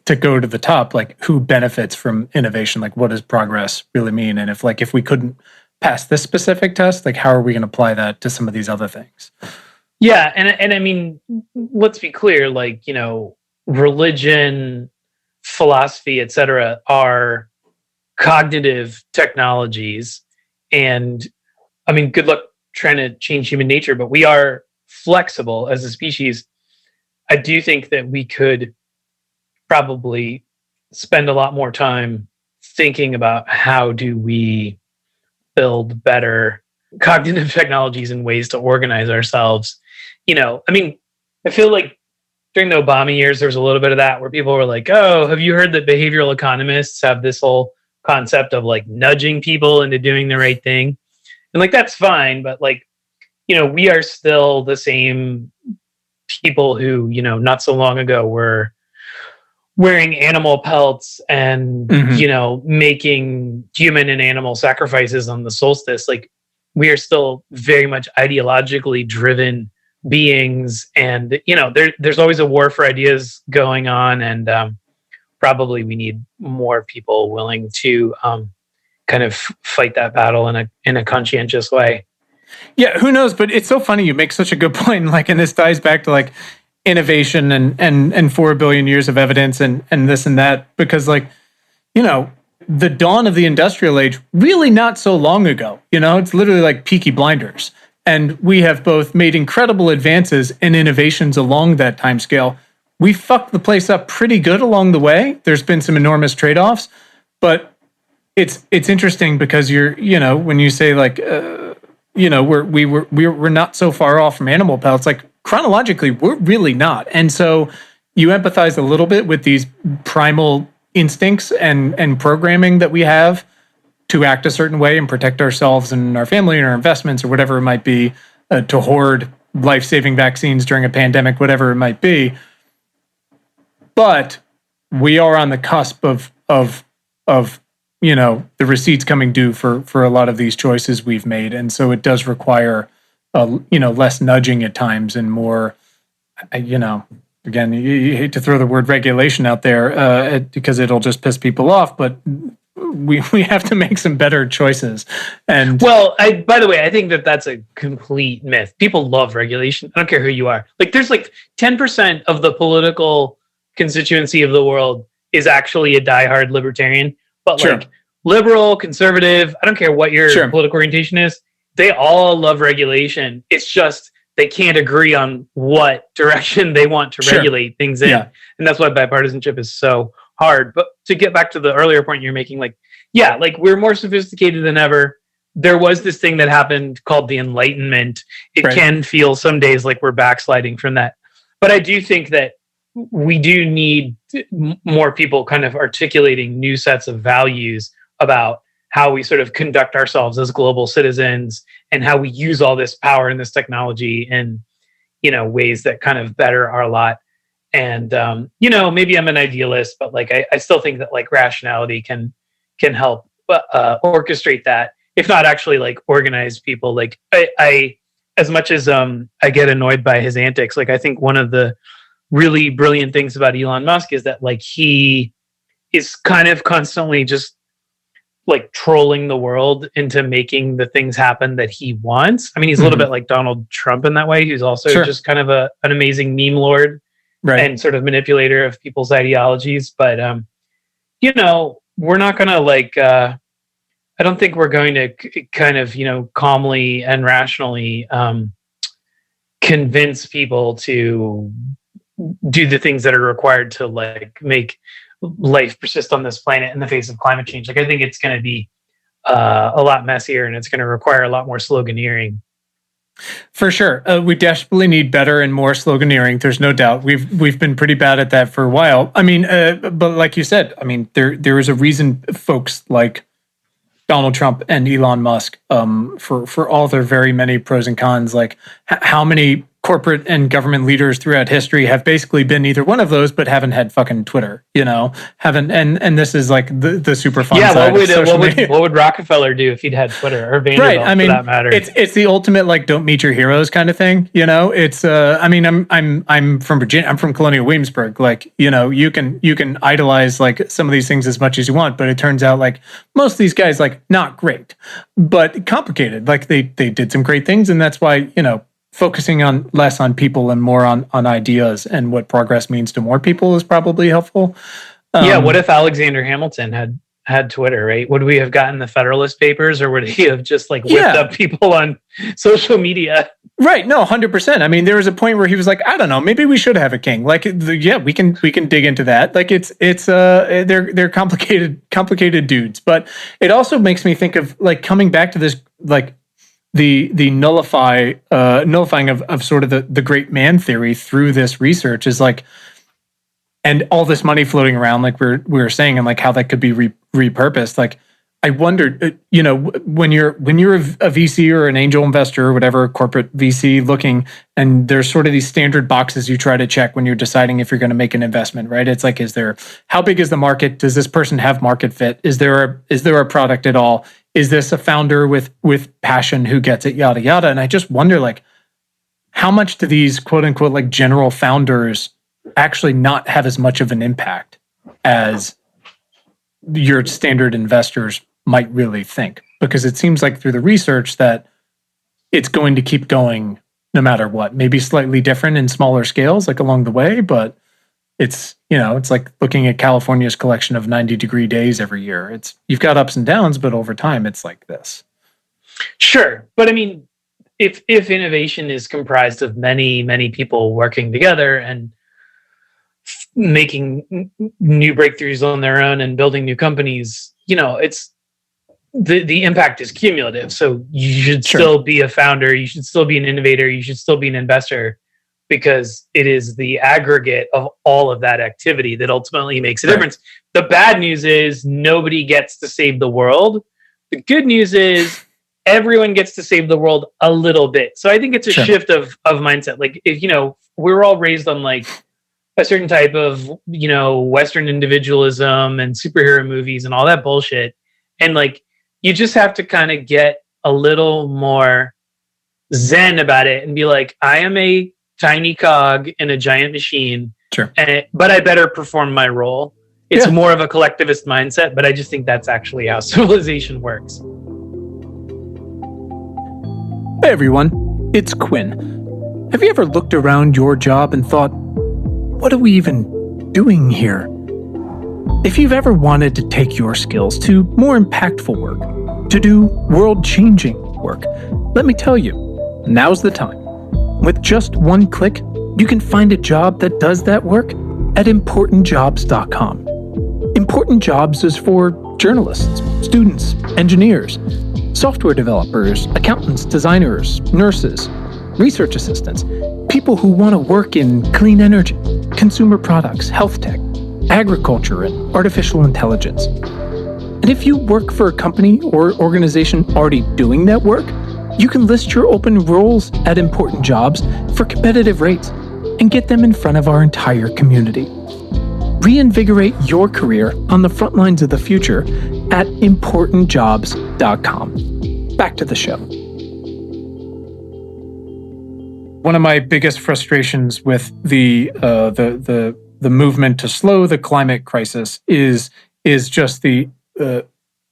to go to the top, like who benefits from innovation, like what does progress really mean, and if we couldn't pass this specific test, like how are we going to apply that to some of these other things? Yeah, and I mean, let's be clear, like, religion, philosophy, etc., are cognitive technologies, and I mean, good luck trying to change human nature, but we are flexible as a species. I do think that we could probably spend a lot more time thinking about how do we build better cognitive technologies and ways to organize ourselves. I mean, I feel like during the Obama years, there was a little bit of that where people were like, oh, have you heard that behavioral economists have this whole concept of like nudging people into doing the right thing? And like, that's fine, but like, we are still the same people who, not so long ago were wearing animal pelts and, making human and animal sacrifices on the solstice. Like, we are still very much ideologically driven beings. And, there's always a war for ideas going on. And probably we need more people willing to kind of fight that battle in a conscientious way. Yeah, who knows? But it's so funny. You make such a good point. Like, and this ties back to like innovation and 4 billion years of evidence and this and that, because like, the dawn of the industrial age, really not so long ago, it's literally like Peaky Blinders. And we have both made incredible advances and innovations along that timescale. We fucked the place up pretty good along the way. There's been some enormous trade-offs, but it's interesting because when you say like, we're not so far off from animal pelts, like chronologically, we're really not. And so you empathize a little bit with these primal instincts and programming that we have to act a certain way and protect ourselves and our family and our investments or whatever it might be, to hoard life-saving vaccines during a pandemic, whatever it might be. But we are on the cusp of the receipts coming due for a lot of these choices we've made. And so it does require, less nudging at times and more, again, you hate to throw the word regulation out there because it'll just piss people off, but we have to make some better choices. And well, by the way, I think that's a complete myth. People love regulation. I don't care who you are. Like, there's like 10% of the political constituency of the world is actually a diehard libertarian, but like liberal, conservative, I don't care what your political orientation is, they all love regulation. It's just they can't agree on what direction they want to regulate things in. Yeah. And that's why bipartisanship is so hard. But to get back to the earlier point you're making, like, yeah, like we're more sophisticated than ever. There was this thing that happened called the Enlightenment. It can feel some days like we're backsliding from that. But I do think that we do need more people kind of articulating new sets of values about how we sort of conduct ourselves as global citizens and how we use all this power and this technology in, you know, ways that kind of better our lot. And, you know, maybe I'm an idealist, but like, I still think that like rationality can help orchestrate that, if not actually like organize people. Like I as much as I get annoyed by his antics, like I think one of the really brilliant things about Elon Musk is that like he is kind of constantly just like trolling the world into making the things happen that he wants. I mean, he's a little bit like Donald Trump in that way. He's also just kind of an amazing meme lord and sort of manipulator of people's ideologies. But, you know, we're not going to like, I don't think we're going to kind of, you know, calmly and rationally convince people to do the things that are required to like make life persist on this planet in the face of climate change. Like I think it's going to be a lot messier, and it's going to require a lot more sloganeering. For sure, we desperately need better and more sloganeering. There's no doubt. We've been pretty bad at that for a while. I mean, but like you said, I mean, there is a reason folks like Donald Trump and Elon Musk, for all their very many pros and cons, like how many corporate and government leaders throughout history have basically been either one of those, but haven't had fucking Twitter, you know, and this is like the super fun side of social media. What would Rockefeller do if he'd had Twitter, or Vanderbilt, I mean, for that matter? It's the ultimate like don't meet your heroes kind of thing, you know. It's I mean, I'm from Virginia. I'm from Colonial Williamsburg. Like, you know, you can idolize like some of these things as much as you want, but it turns out like most of these guys like not great, but complicated. Like they did some great things, and that's why, you know, focusing on less on people and more on ideas and what progress means to more people is probably helpful. Yeah. What if Alexander Hamilton had Twitter, right? Would we have gotten the Federalist Papers, or would he have just like whipped up people on social media? Right. No, 100%. I mean, there was a point where he was like, I don't know, maybe we should have a king. Like, we can dig into that. Like they're complicated dudes, but it also makes me think of like coming back to this, like, the nullifying of sort of the great man theory through this research is like, and all this money floating around, like we were saying, and like how that could be repurposed. Like, I wondered, you know, when you're a VC or an angel investor or whatever, corporate VC looking, and there's sort of these standard boxes you try to check when you're deciding if you're going to make an investment, right? It's like, how big is the market? Does this person have market fit? Is there a product at all? Is this a founder with passion who gets it, yada, yada? And I just wonder, like, how much do these quote unquote like general founders actually not have as much of an impact as your standard investors might really think? Because it seems like through the research that it's going to keep going no matter what, maybe slightly different in smaller scales, like along the way, but it's, you know, it's like looking at California's collection of 90-degree days every year. You've got ups and downs, but over time it's like this. Sure. But I mean, if innovation is comprised of many, many people working together and making new breakthroughs on their own and building new companies, you know, it's the impact is cumulative. So you should still be a founder, you should still be an innovator, you should still be an investor, because it is the aggregate of all of that activity that ultimately makes a difference. The bad news is nobody gets to save the world. The good news is everyone gets to save the world a little bit. So I think it's a shift of mindset. Like, if, you know, we're all raised on like a certain type of, you know, Western individualism and superhero movies and all that bullshit. And like, you just have to kind of get a little more zen about it and be like, I am a tiny cog in a giant machine, but I better perform my role. It's more of a collectivist mindset, but I just think that's actually how civilization works. Hey everyone, it's Quinn. Have you ever looked around your job and thought, what are we even doing here? If you've ever wanted to take your skills to more impactful work, to do world-changing work, let me tell you, now's the time. With just one click, you can find a job that does that work at importantjobs.com. Important Jobs is for journalists, students, engineers, software developers, accountants, designers, nurses, research assistants, people who want to work in clean energy, consumer products, health tech, agriculture, and artificial intelligence. And if you work for a company or organization already doing that work, you can list your open roles at Important Jobs for competitive rates and get them in front of our entire community. Reinvigorate your career on the front lines of the future at importantjobs.com. Back to the show. One of my biggest frustrations with the movement to slow the climate crisis is just the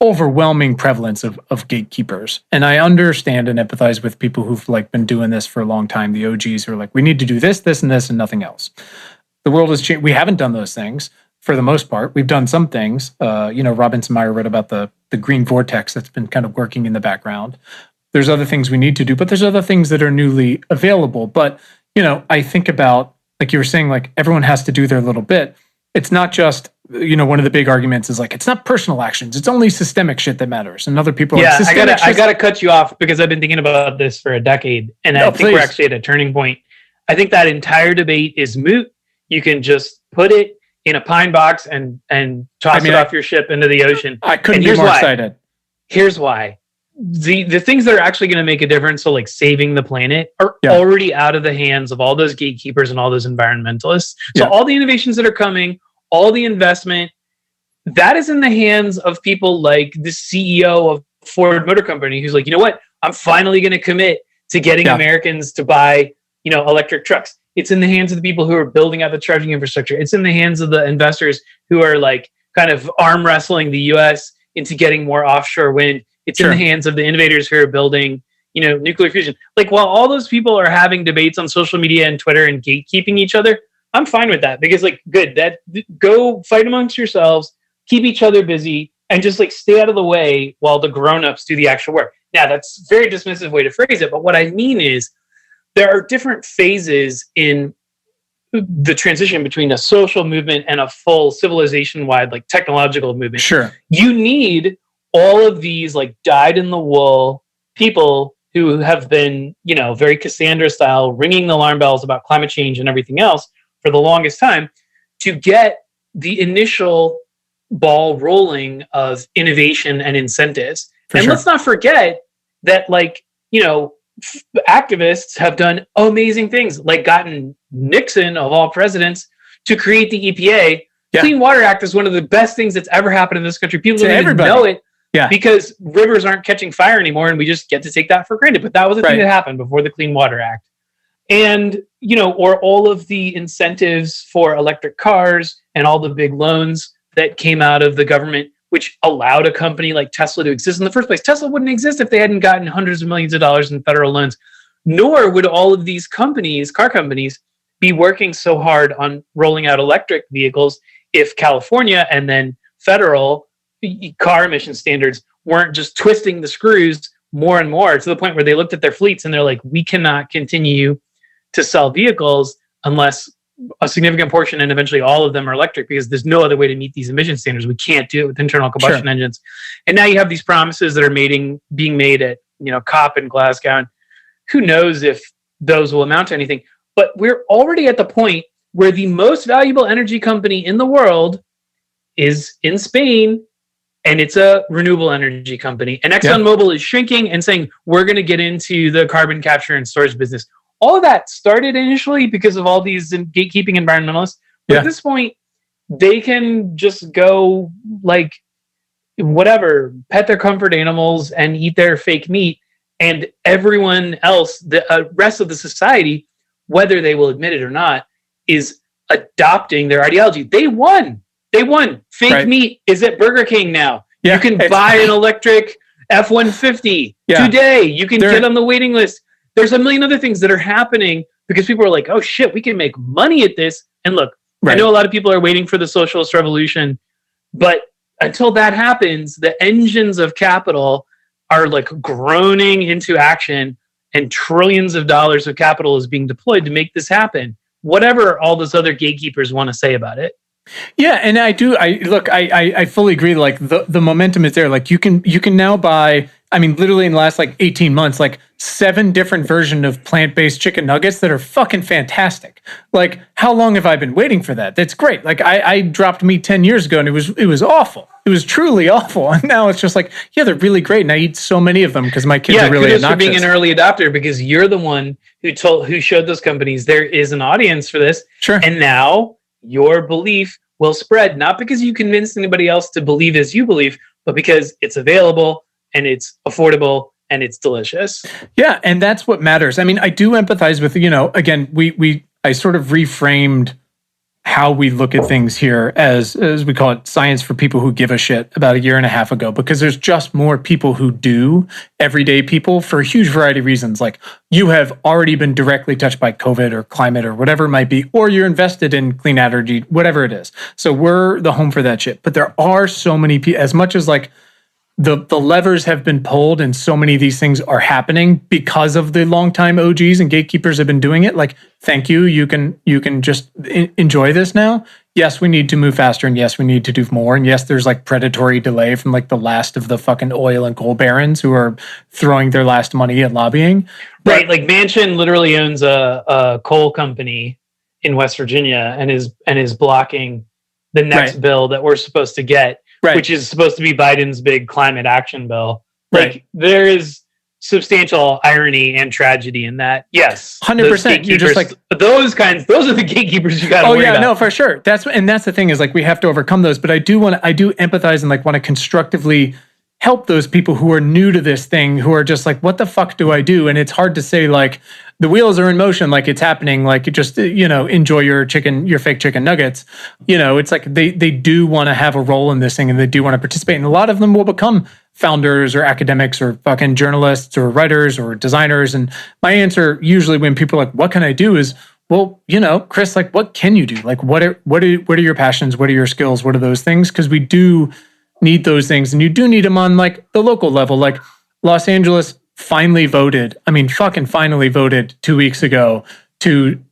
overwhelming prevalence of gatekeepers. And I understand and empathize with people who've been doing this for a long time. The OGs who are we need to do this, this, and this, and nothing else. The world has changed. We haven't done those things for the most part. We've done some things. Robinson Meyer wrote about the green vortex that's been kind of working in the background. There's other things we need to do, but there's other things that are newly available. But, I think about, you were saying, everyone has to do their little bit. It's not just, one of the big arguments is it's not personal actions. It's only systemic shit that matters. And other people are I gotta cut you off because I've been thinking about this for a decade. And I think we're actually at a turning point. I think that entire debate is moot. You can just put it in a pine box and toss it off your ship into the ocean. I couldn't be more excited. Here's why. The things that are actually going to make a difference, so saving the planet, are already out of the hands of all those gatekeepers and all those environmentalists. So all the innovations that are coming, all the investment, that is in the hands of people like the CEO of Ford Motor Company, who's you know what? I'm finally going to commit to getting Americans to buy, electric trucks. It's in the hands of the people who are building out the charging infrastructure. It's in the hands of the investors who are kind of arm wrestling the US into getting more offshore wind. It's in the hands of the innovators who are building, nuclear fusion. While all those people are having debates on social media and Twitter and gatekeeping each other, I'm fine with that because go fight amongst yourselves, keep each other busy, and just stay out of the way while the grown-ups do the actual work. Now, that's a very dismissive way to phrase it, but what I mean is there are different phases in the transition between a social movement and a full civilization-wide technological movement. Sure. You need all of these dyed-in-the-wool people who have been, very Cassandra style, ringing the alarm bells about climate change and everything else for the longest time to get the initial ball rolling of innovation and incentives. Let's not forget that, activists have done amazing things, gotten Nixon, of all presidents, to create the EPA. Yeah. Clean Water Act is one of the best things that's ever happened in this country. People don't even know it because rivers aren't catching fire anymore, and we just get to take that for granted. But that was the thing that happened before the Clean Water Act. And, or all of the incentives for electric cars and all the big loans that came out of the government, which allowed a company like Tesla to exist in the first place. Tesla wouldn't exist if they hadn't gotten hundreds of millions of dollars in federal loans, nor would all of these companies, car companies, be working so hard on rolling out electric vehicles if California and then federal car emission standards weren't just twisting the screws more and more to the point where they looked at their fleets and they're like, we cannot continue to sell vehicles unless a significant portion and eventually all of them are electric, because there's no other way to meet these emission standards. We can't do it with internal combustion engines. And now you have these promises that are being made at COP in Glasgow. And who knows if those will amount to anything. But we're already at the point where the most valuable energy company in the world is in Spain, and it's a renewable energy company. And ExxonMobil is shrinking and saying, we're going to get into the carbon capture and storage business. All of that started initially because of all these gatekeeping environmentalists. But at this point, they can just go whatever, pet their comfort animals and eat their fake meat. And everyone else, the rest of the society, whether they will admit it or not, is adopting their ideology. They won. Day one, fake meat is at Burger King now. Yeah, you can buy an electric F-150 today. You can get on the waiting list. There's a million other things that are happening because people are like, oh shit, we can make money at this. And look, I know a lot of people are waiting for the socialist revolution, but until that happens, the engines of capital are like groaning into action, and trillions of dollars of capital is being deployed to make this happen. Whatever all those other gatekeepers want to say about it. Yeah, and I fully agree. Like the momentum is there. Like you can now buy, I mean, literally in the last like 18 months, like 7 different versions of plant-based chicken nuggets that are fucking fantastic. Like, how long have I been waiting for that? That's great. Like I dropped meat 10 years ago and it was awful. It was truly awful. And now it's just like, yeah, they're really great. And I eat so many of them because my kids are really obnoxious. For being an early adopter, because you're the one who showed those companies there is an audience for this. Sure. And now your belief will spread, not because you convinced anybody else to believe as you believe, but because it's available and it's affordable and it's delicious. Yeah, and that's what matters. I mean, I do empathize with, again, I sort of reframed how we look at things here as we call it science for people who give a shit about a year and a half ago, because there's just more people who do, everyday people, for a huge variety of reasons. Like, you have already been directly touched by COVID or climate or whatever it might be, or you're invested in clean energy, whatever it is. So we're the home for that shit. But there are so many people, as much as like the levers have been pulled and so many of these things are happening because of the longtime OGs and gatekeepers have been doing it. Like, thank you. You can just enjoy this now. Yes, we need to move faster, and yes, we need to do more. And yes, there's like predatory delay from like the last of the fucking oil and coal barons who are throwing their last money at lobbying. Right. Like Manchin literally owns a coal company in West Virginia and is blocking the next bill that we're supposed to get. Right. Which is supposed to be Biden's big climate action bill. Like, there is substantial irony and tragedy in that. Yes, 100%. You're just like those are the gatekeepers you got to worry about. No, for sure. That's the thing is like we have to overcome those. But I do empathize and like want to constructively help those people who are new to this thing, who are just like, what the fuck do I do? And it's hard to say like the wheels are in motion, like it's happening, like just, enjoy your fake chicken nuggets. It's like they do want to have a role in this thing and they do want to participate. And a lot of them will become founders or academics or fucking journalists or writers or designers. And my answer usually when people are like, what can I do is, well, Chris, like, what can you do? Like, what are your passions? What are your skills? What are those things? Because we do need those things, and you do need them on like the local level. Like Los Angeles finally voted 2 weeks ago to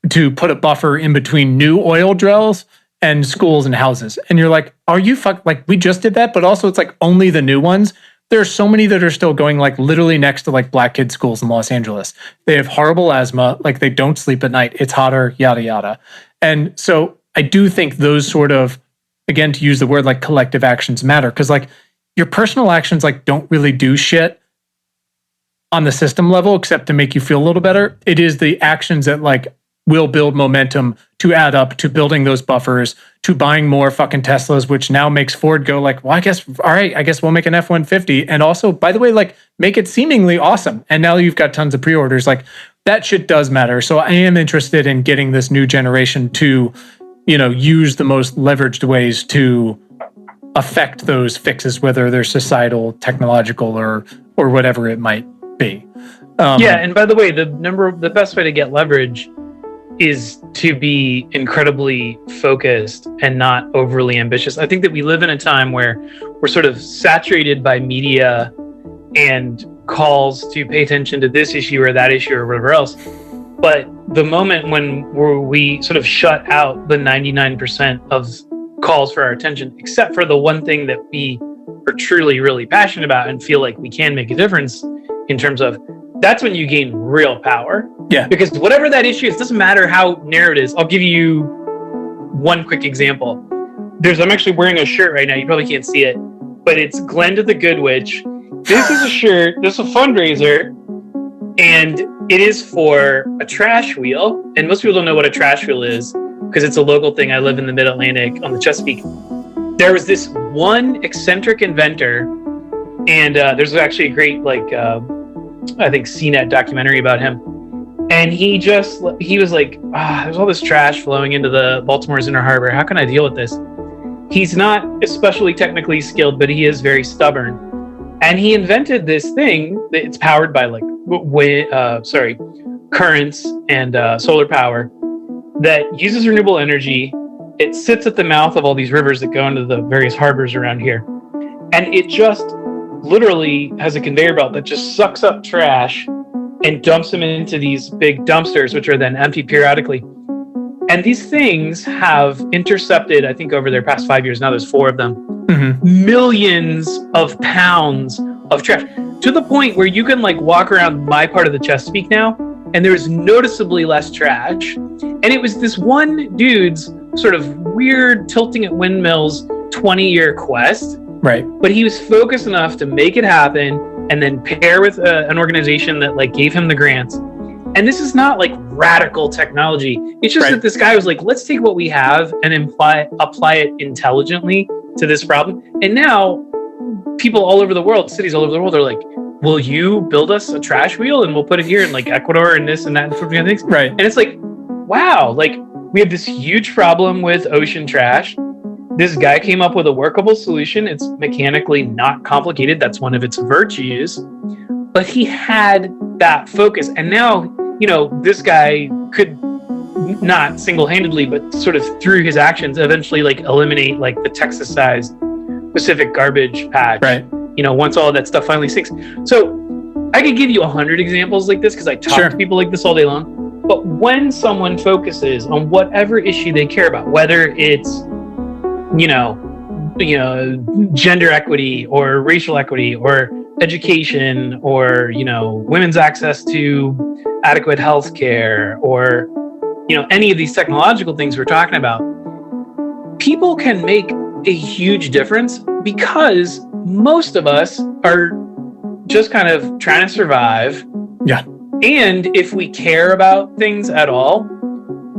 put a buffer in between new oil drills and schools and houses. And you're like, are you like, we just did that, but also it's like only the new ones. There are so many that are still going like literally next to like black kids schools in Los Angeles. They have horrible asthma, like they don't sleep at night. It's hotter, yada, yada. And so I do think those sort of, again, to use the word like collective actions matter, because like your personal actions like don't really do shit on the system level except to make you feel a little better. It is the actions that like will build momentum to add up to building those buffers, to buying more fucking Teslas, which now makes Ford go like, well, I guess we'll make an F-150. And also, by the way, like make it seemingly awesome. And now you've got tons of pre-orders. Like that shit does matter. So I am interested in getting this new generation to use the most leveraged ways to affect those fixes, whether they're societal, technological, or whatever it might be. And by the way, the best way to get leverage is to be incredibly focused and not overly ambitious. I think that we live in a time where we're sort of saturated by media and calls to pay attention to this issue or that issue or whatever else. But the moment when we sort of shut out the 99% of calls for our attention, except for the one thing that we are truly, really passionate about and feel like we can make a difference in terms of, that's when you gain real power. Yeah. Because whatever that issue is, doesn't matter how narrow it is. I'll give you one quick example. I'm actually wearing a shirt right now. You probably can't see it, but it's Glenda the Good Witch. This is a shirt. This is a fundraiser. And it is for a trash wheel. And most people don't know what a trash wheel is because it's a local thing. I live in the Mid-Atlantic on the Chesapeake. There was this one eccentric inventor, and there's actually a great, I think, CNET documentary about him. And he was like, there's all this trash flowing into the Baltimore's Inner Harbor. How can I deal with this? He's not especially technically skilled, but he is very stubborn. And he invented this thing that it's powered by like currents and solar power that uses renewable energy. It sits at the mouth of all these rivers that go into the various harbors around here. And it just literally has a conveyor belt that just sucks up trash and dumps them into these big dumpsters, which are then emptied periodically. And these things have intercepted, I think over their past 5 years, now there's 4 of them, millions of pounds of trash, to the point where you can like walk around my part of the Chesapeake now, and there's noticeably less trash. And it was this one dude's sort of weird tilting at windmills 20-year quest. Right. But he was focused enough to make it happen and then pair with an organization that like gave him the grants. And this is not like radical technology. It's just that this guy was like, let's take what we have and apply it intelligently to this problem. And now people all over the world, cities all over the world are like, will you build us a trash wheel and we'll put it here in like Ecuador and this and that and things. Right. And it's like, wow, like we have this huge problem with ocean trash. This guy came up with a workable solution. It's mechanically not complicated. That's one of its virtues. But he had that focus. And now, you know, this guy could not single-handedly, but sort of through his actions, eventually like eliminate like the Texas-sized Pacific garbage patch. Right. You know, once all of that stuff finally sinks. So I could give you 100 examples like this because I talk to people like this all day long. But when someone focuses on whatever issue they care about, whether it's gender equity or racial equity or education or, women's access to adequate health care or, any of these technological things we're talking about, people can make a huge difference because most of us are just kind of trying to survive. Yeah. And if we care about things at all,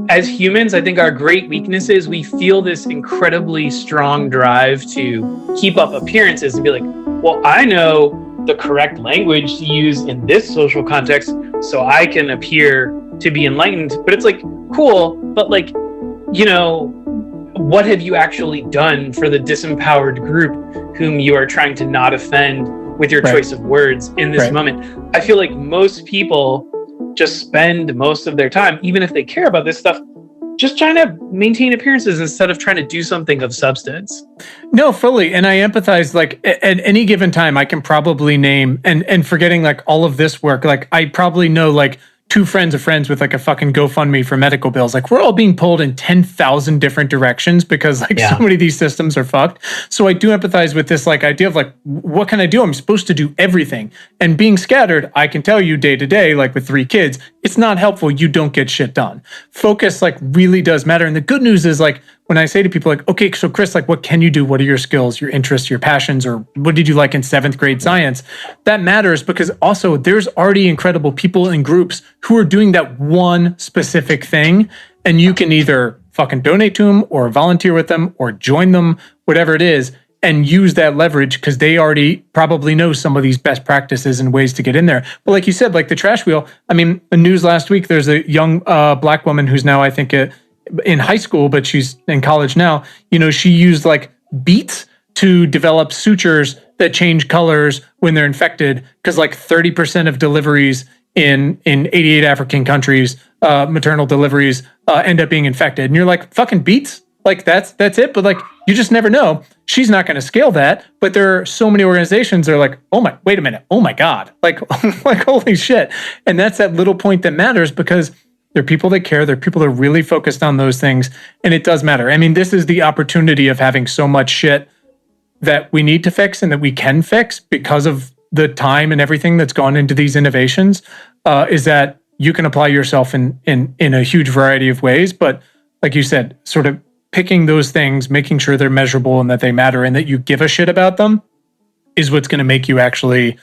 as humans, I think our great weakness is we feel this incredibly strong drive to keep up appearances and be like, well, I know the correct language to use in this social context, so I can appear to be enlightened. But it's like, cool, but like, what have you actually done for the disempowered group whom you are trying to not offend with your choice of words in this moment? I feel like most people just spend most of their time, even if they care about this stuff, just trying to maintain appearances instead of trying to do something of substance. No, fully. And I empathize, like at any given time, I can probably name and forgetting like all of this work, like I probably know like 2 friends of friends with like a fucking GoFundMe for medical bills. Like we're all being pulled in 10,000 different directions because like so many of these systems are fucked. So I do empathize with this like idea of like, what can I do? I'm supposed to do everything. And being scattered, I can tell you day to day, like with 3 kids, it's not helpful. You don't get shit done. Focus like really does matter. And the good news is like, when I say to people like, okay, so Chris, like what can you do? What are your skills, your interests, your passions, or what did you like in 7th grade science? That matters because also there's already incredible people in groups who are doing that one specific thing. And you can either fucking donate to them or volunteer with them or join them, whatever it is, and use that leverage because they already probably know some of these best practices and ways to get in there. But like you said, like the trash wheel, I mean, the news last week, there's a young Black woman who's now, I think, in high school, but she's in college now. She used like beets to develop sutures that change colors when they're infected, because like 30% of deliveries in 88 African countries, maternal deliveries, end up being infected. And you're like, fucking beets? Like that's it. But like, you just never know. She's not going to scale that. But there are so many organizations that are like, wait a minute. Oh my God. Like, like, holy shit. And that's that little point that matters because they're people that care. They're people that are really focused on those things. And it does matter. I mean, this is the opportunity of having so much shit that we need to fix and that we can fix because of the time and everything that's gone into these innovations, is that you can apply yourself in a huge variety of ways. But like you said, sort of picking those things, making sure they're measurable and that they matter and that you give a shit about them is what's going to make you actually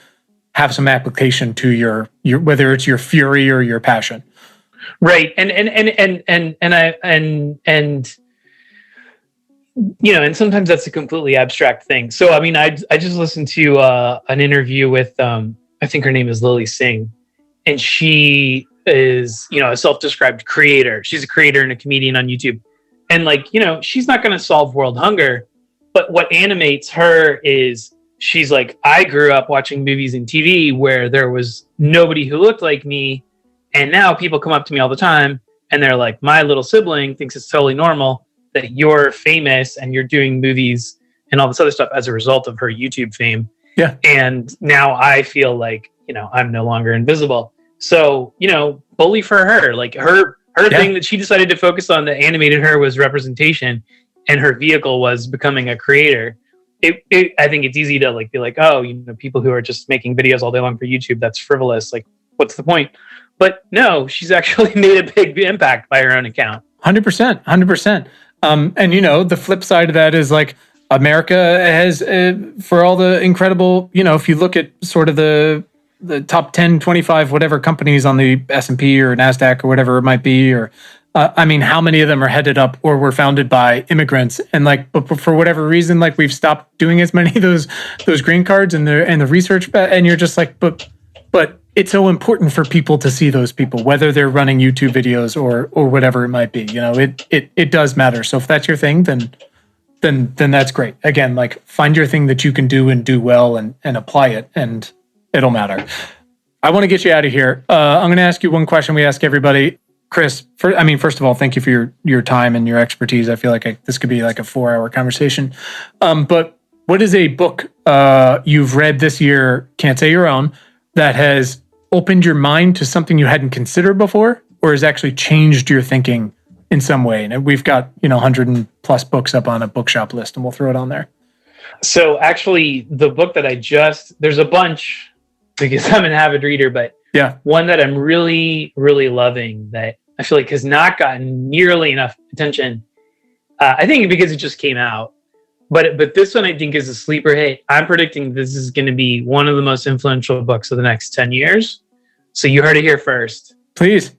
have some application to your whether it's your fury or your passion. Right. And sometimes that's a completely abstract thing. So, I mean, I just listened to an interview with, I think her name is Lily Singh, and she is, a self-described creator. She's a creator and a comedian on YouTube. And like, she's not going to solve world hunger, But what animates her is she's like, I grew up watching movies and TV where there was nobody who looked like me. And now people come up to me all the time and they're like, my little sibling thinks it's totally normal that you're famous and you're doing movies and all this other stuff as a result of her YouTube fame. Yeah. And now I feel like, I'm no longer invisible. So, bully for her. Like her thing that she decided to focus on that animated her was representation, and her vehicle was becoming a creator. I think it's easy to like be like, oh, people who are just making videos all day long for YouTube, that's frivolous. Like, what's the point? But no, she's actually made a big impact by her own account. 100%, 100%. And the flip side of that is like America has, for all the incredible, if you look at sort of the top 10, 25, whatever companies on the S&P or NASDAQ or whatever it might be, or how many of them are headed up or were founded by immigrants? And but for whatever reason, we've stopped doing as many of those green cards and the research. And you're just like, but it's so important for people to see those people, whether they're running YouTube videos or whatever it might be. It does matter. So if that's your thing, then that's great. Again, find your thing that you can do and do well and apply it, and it'll matter. I want to get you out of here. I'm going to ask you one question we ask everybody. Chris, first of all, thank you for your time and your expertise. I feel like this could be like a 4-hour conversation. But what is a book you've read this year, can't say your own, that has opened your mind to something you hadn't considered before, or has actually changed your thinking in some way? And we've got 100+ books up on a bookshop list, and we'll throw it on there. So actually, the book that there's a bunch because I'm an avid reader, but yeah, one that I'm really, really loving that I feel like has not gotten nearly enough attention. I think because it just came out, but this one I think is a sleeper hit. I'm predicting this is going to be one of the most influential books of the next 10 years. So you heard it here first. Please.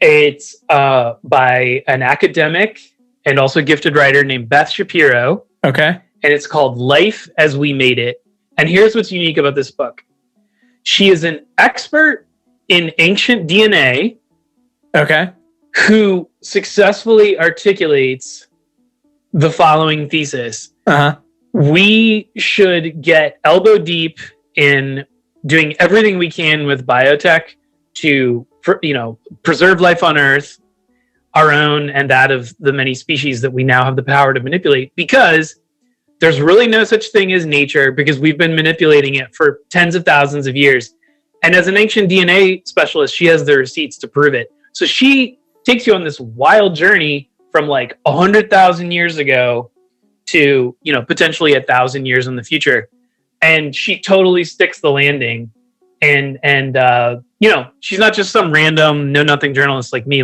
It's by an academic and also gifted writer named Beth Shapiro. Okay. And it's called Life as We Made It. And here's what's unique about this book. She is an expert in ancient DNA. Okay. Who successfully articulates the following thesis. Uh-huh. We should get elbow deep in doing everything we can with biotech to, preserve life on Earth, our own and that of the many species that we now have the power to manipulate, because there's really no such thing as nature, because we've been manipulating it for tens of thousands of years. And as an ancient DNA specialist, she has the receipts to prove it. So she takes you on this wild journey from 100,000 years ago to, potentially 1,000 years in the future. And she totally sticks the landing. And she's not just some random know-nothing journalist like me.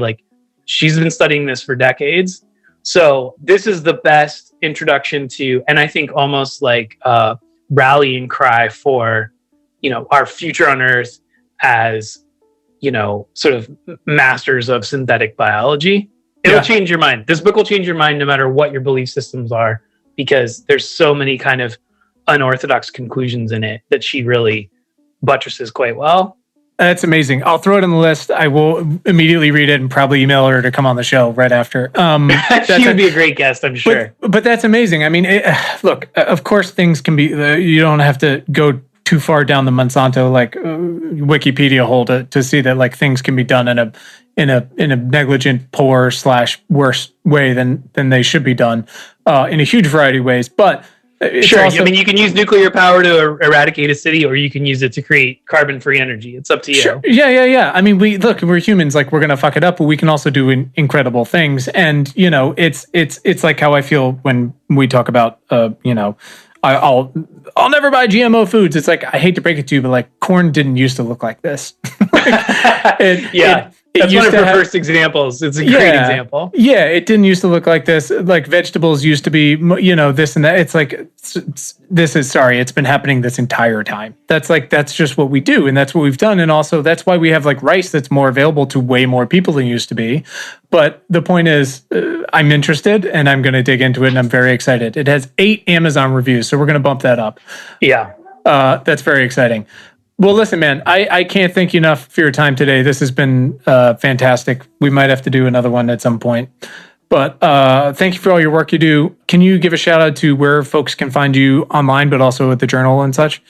She's been studying this for decades. So this is the best introduction to, and I think almost like a rallying cry for, our future on Earth as, sort of masters of synthetic biology. It'll change your mind. This book will change your mind no matter what your belief systems are, because there's so many kind of unorthodox conclusions in it that she really buttresses quite well. That's amazing. I'll throw it on the list. I will immediately read it and probably email her to come on the show right after. She would be a great guest, I'm sure. But that's amazing. Look, of course, things can be, you don't have to go too far down the Monsanto Wikipedia hole to see that things can be done in a negligent, poor / worse way than they should be done in a huge variety of ways. But sure, also, you can use nuclear power to eradicate a city, or you can use it to create carbon-free energy. It's up to you. Sure. Yeah. We're humans. We're gonna fuck it up, but we can also do incredible things. And it's like how I feel when we talk about I'll never buy GMO foods. It's I hate to break it to you, but corn didn't used to look like this. That's one of her first examples. It's a great example. Yeah, it didn't used to look like this. Vegetables used to be, this and that. It's been happening this entire time. That's just what we do, and that's what we've done. And also, that's why we have rice that's more available to way more people than used to be. But the point is, I'm interested, and I'm going to dig into it, and I'm very excited. It has 8 Amazon reviews, so we're going to bump that up. Yeah. That's very exciting. Well, listen, man, I can't thank you enough for your time today. This has been fantastic. We might have to do another one at some point. But thank you for all your work you do. Can you give a shout out to where folks can find you online, but also at the journal and such?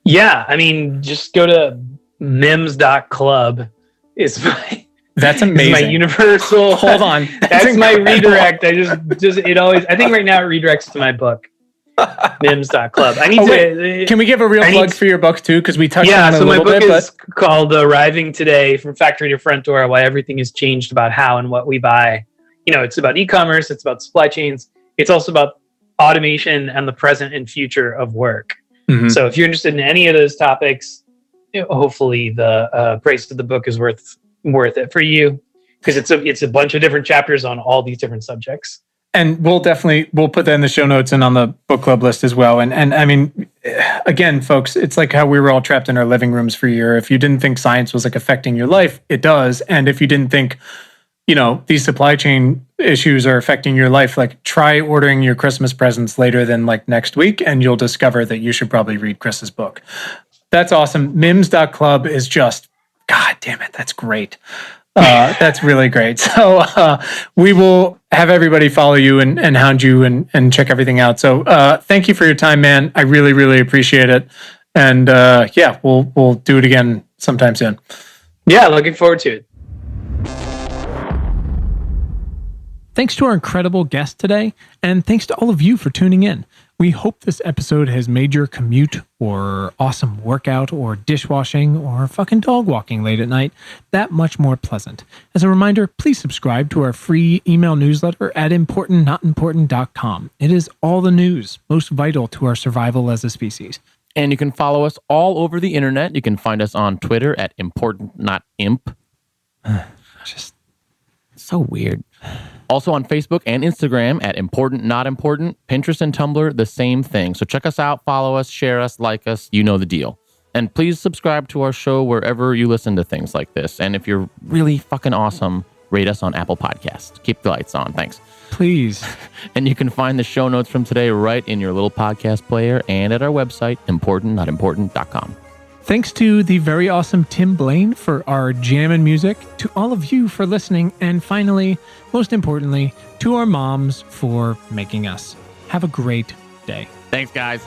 Yeah, I mean, just go to mims.club. That's amazing. My universal. Hold on. That's my redirect. I think right now it redirects to my book. mims.club. I need to. Can we give a real plug for your book too? Because we touched on it a so my little book bit. is called Arriving Today from Factory to Front Door, Why Everything has Changed About How and What We Buy. It's about e-commerce. It's about supply chains. It's also about automation and the present and future of work. Mm-hmm. So if you're interested in any of those topics, hopefully the price of the book is worth it for you, because it's a bunch of different chapters on all these different subjects. And we'll put that in the show notes and on the book club list as well. And I mean, again, folks, it's like how we were all trapped in our living rooms for a year. If you didn't think science was like affecting your life, it does. And if you didn't think, these supply chain issues are affecting your life, like try ordering your Christmas presents later than like next week, and you'll discover that you should probably read Chris's book. That's awesome. Mims.club is just, God damn it, that's great. That's really great. So we will have everybody follow you and hound you and check everything out. So thank you for your time, man. I really, really appreciate it. And we'll do it again sometime soon. Yeah, looking forward to it. Thanks to our incredible guest today, and thanks to all of you for tuning in. We hope this episode has made your commute or awesome workout or dishwashing or fucking dog walking late at night that much more pleasant. As a reminder, please subscribe to our free email newsletter at importantnotimportant.com. It is all the news most vital to our survival as a species. And you can follow us all over the internet. You can find us on Twitter at importantnotimp. Just so weird. Also on Facebook and Instagram at Important Not Important. Pinterest and Tumblr, the same thing. So check us out, follow us, share us, like us. You know the deal. And please subscribe to our show wherever you listen to things like this. And if you're really fucking awesome, rate us on Apple Podcasts. Keep the lights on. Thanks. Please. And you can find the show notes from today right in your little podcast player and at our website, importantnotimportant.com. Thanks to the very awesome Tim Blaine for our jammin' music, to all of you for listening, and finally, most importantly, to our moms for making us. Have a great day. Thanks, guys.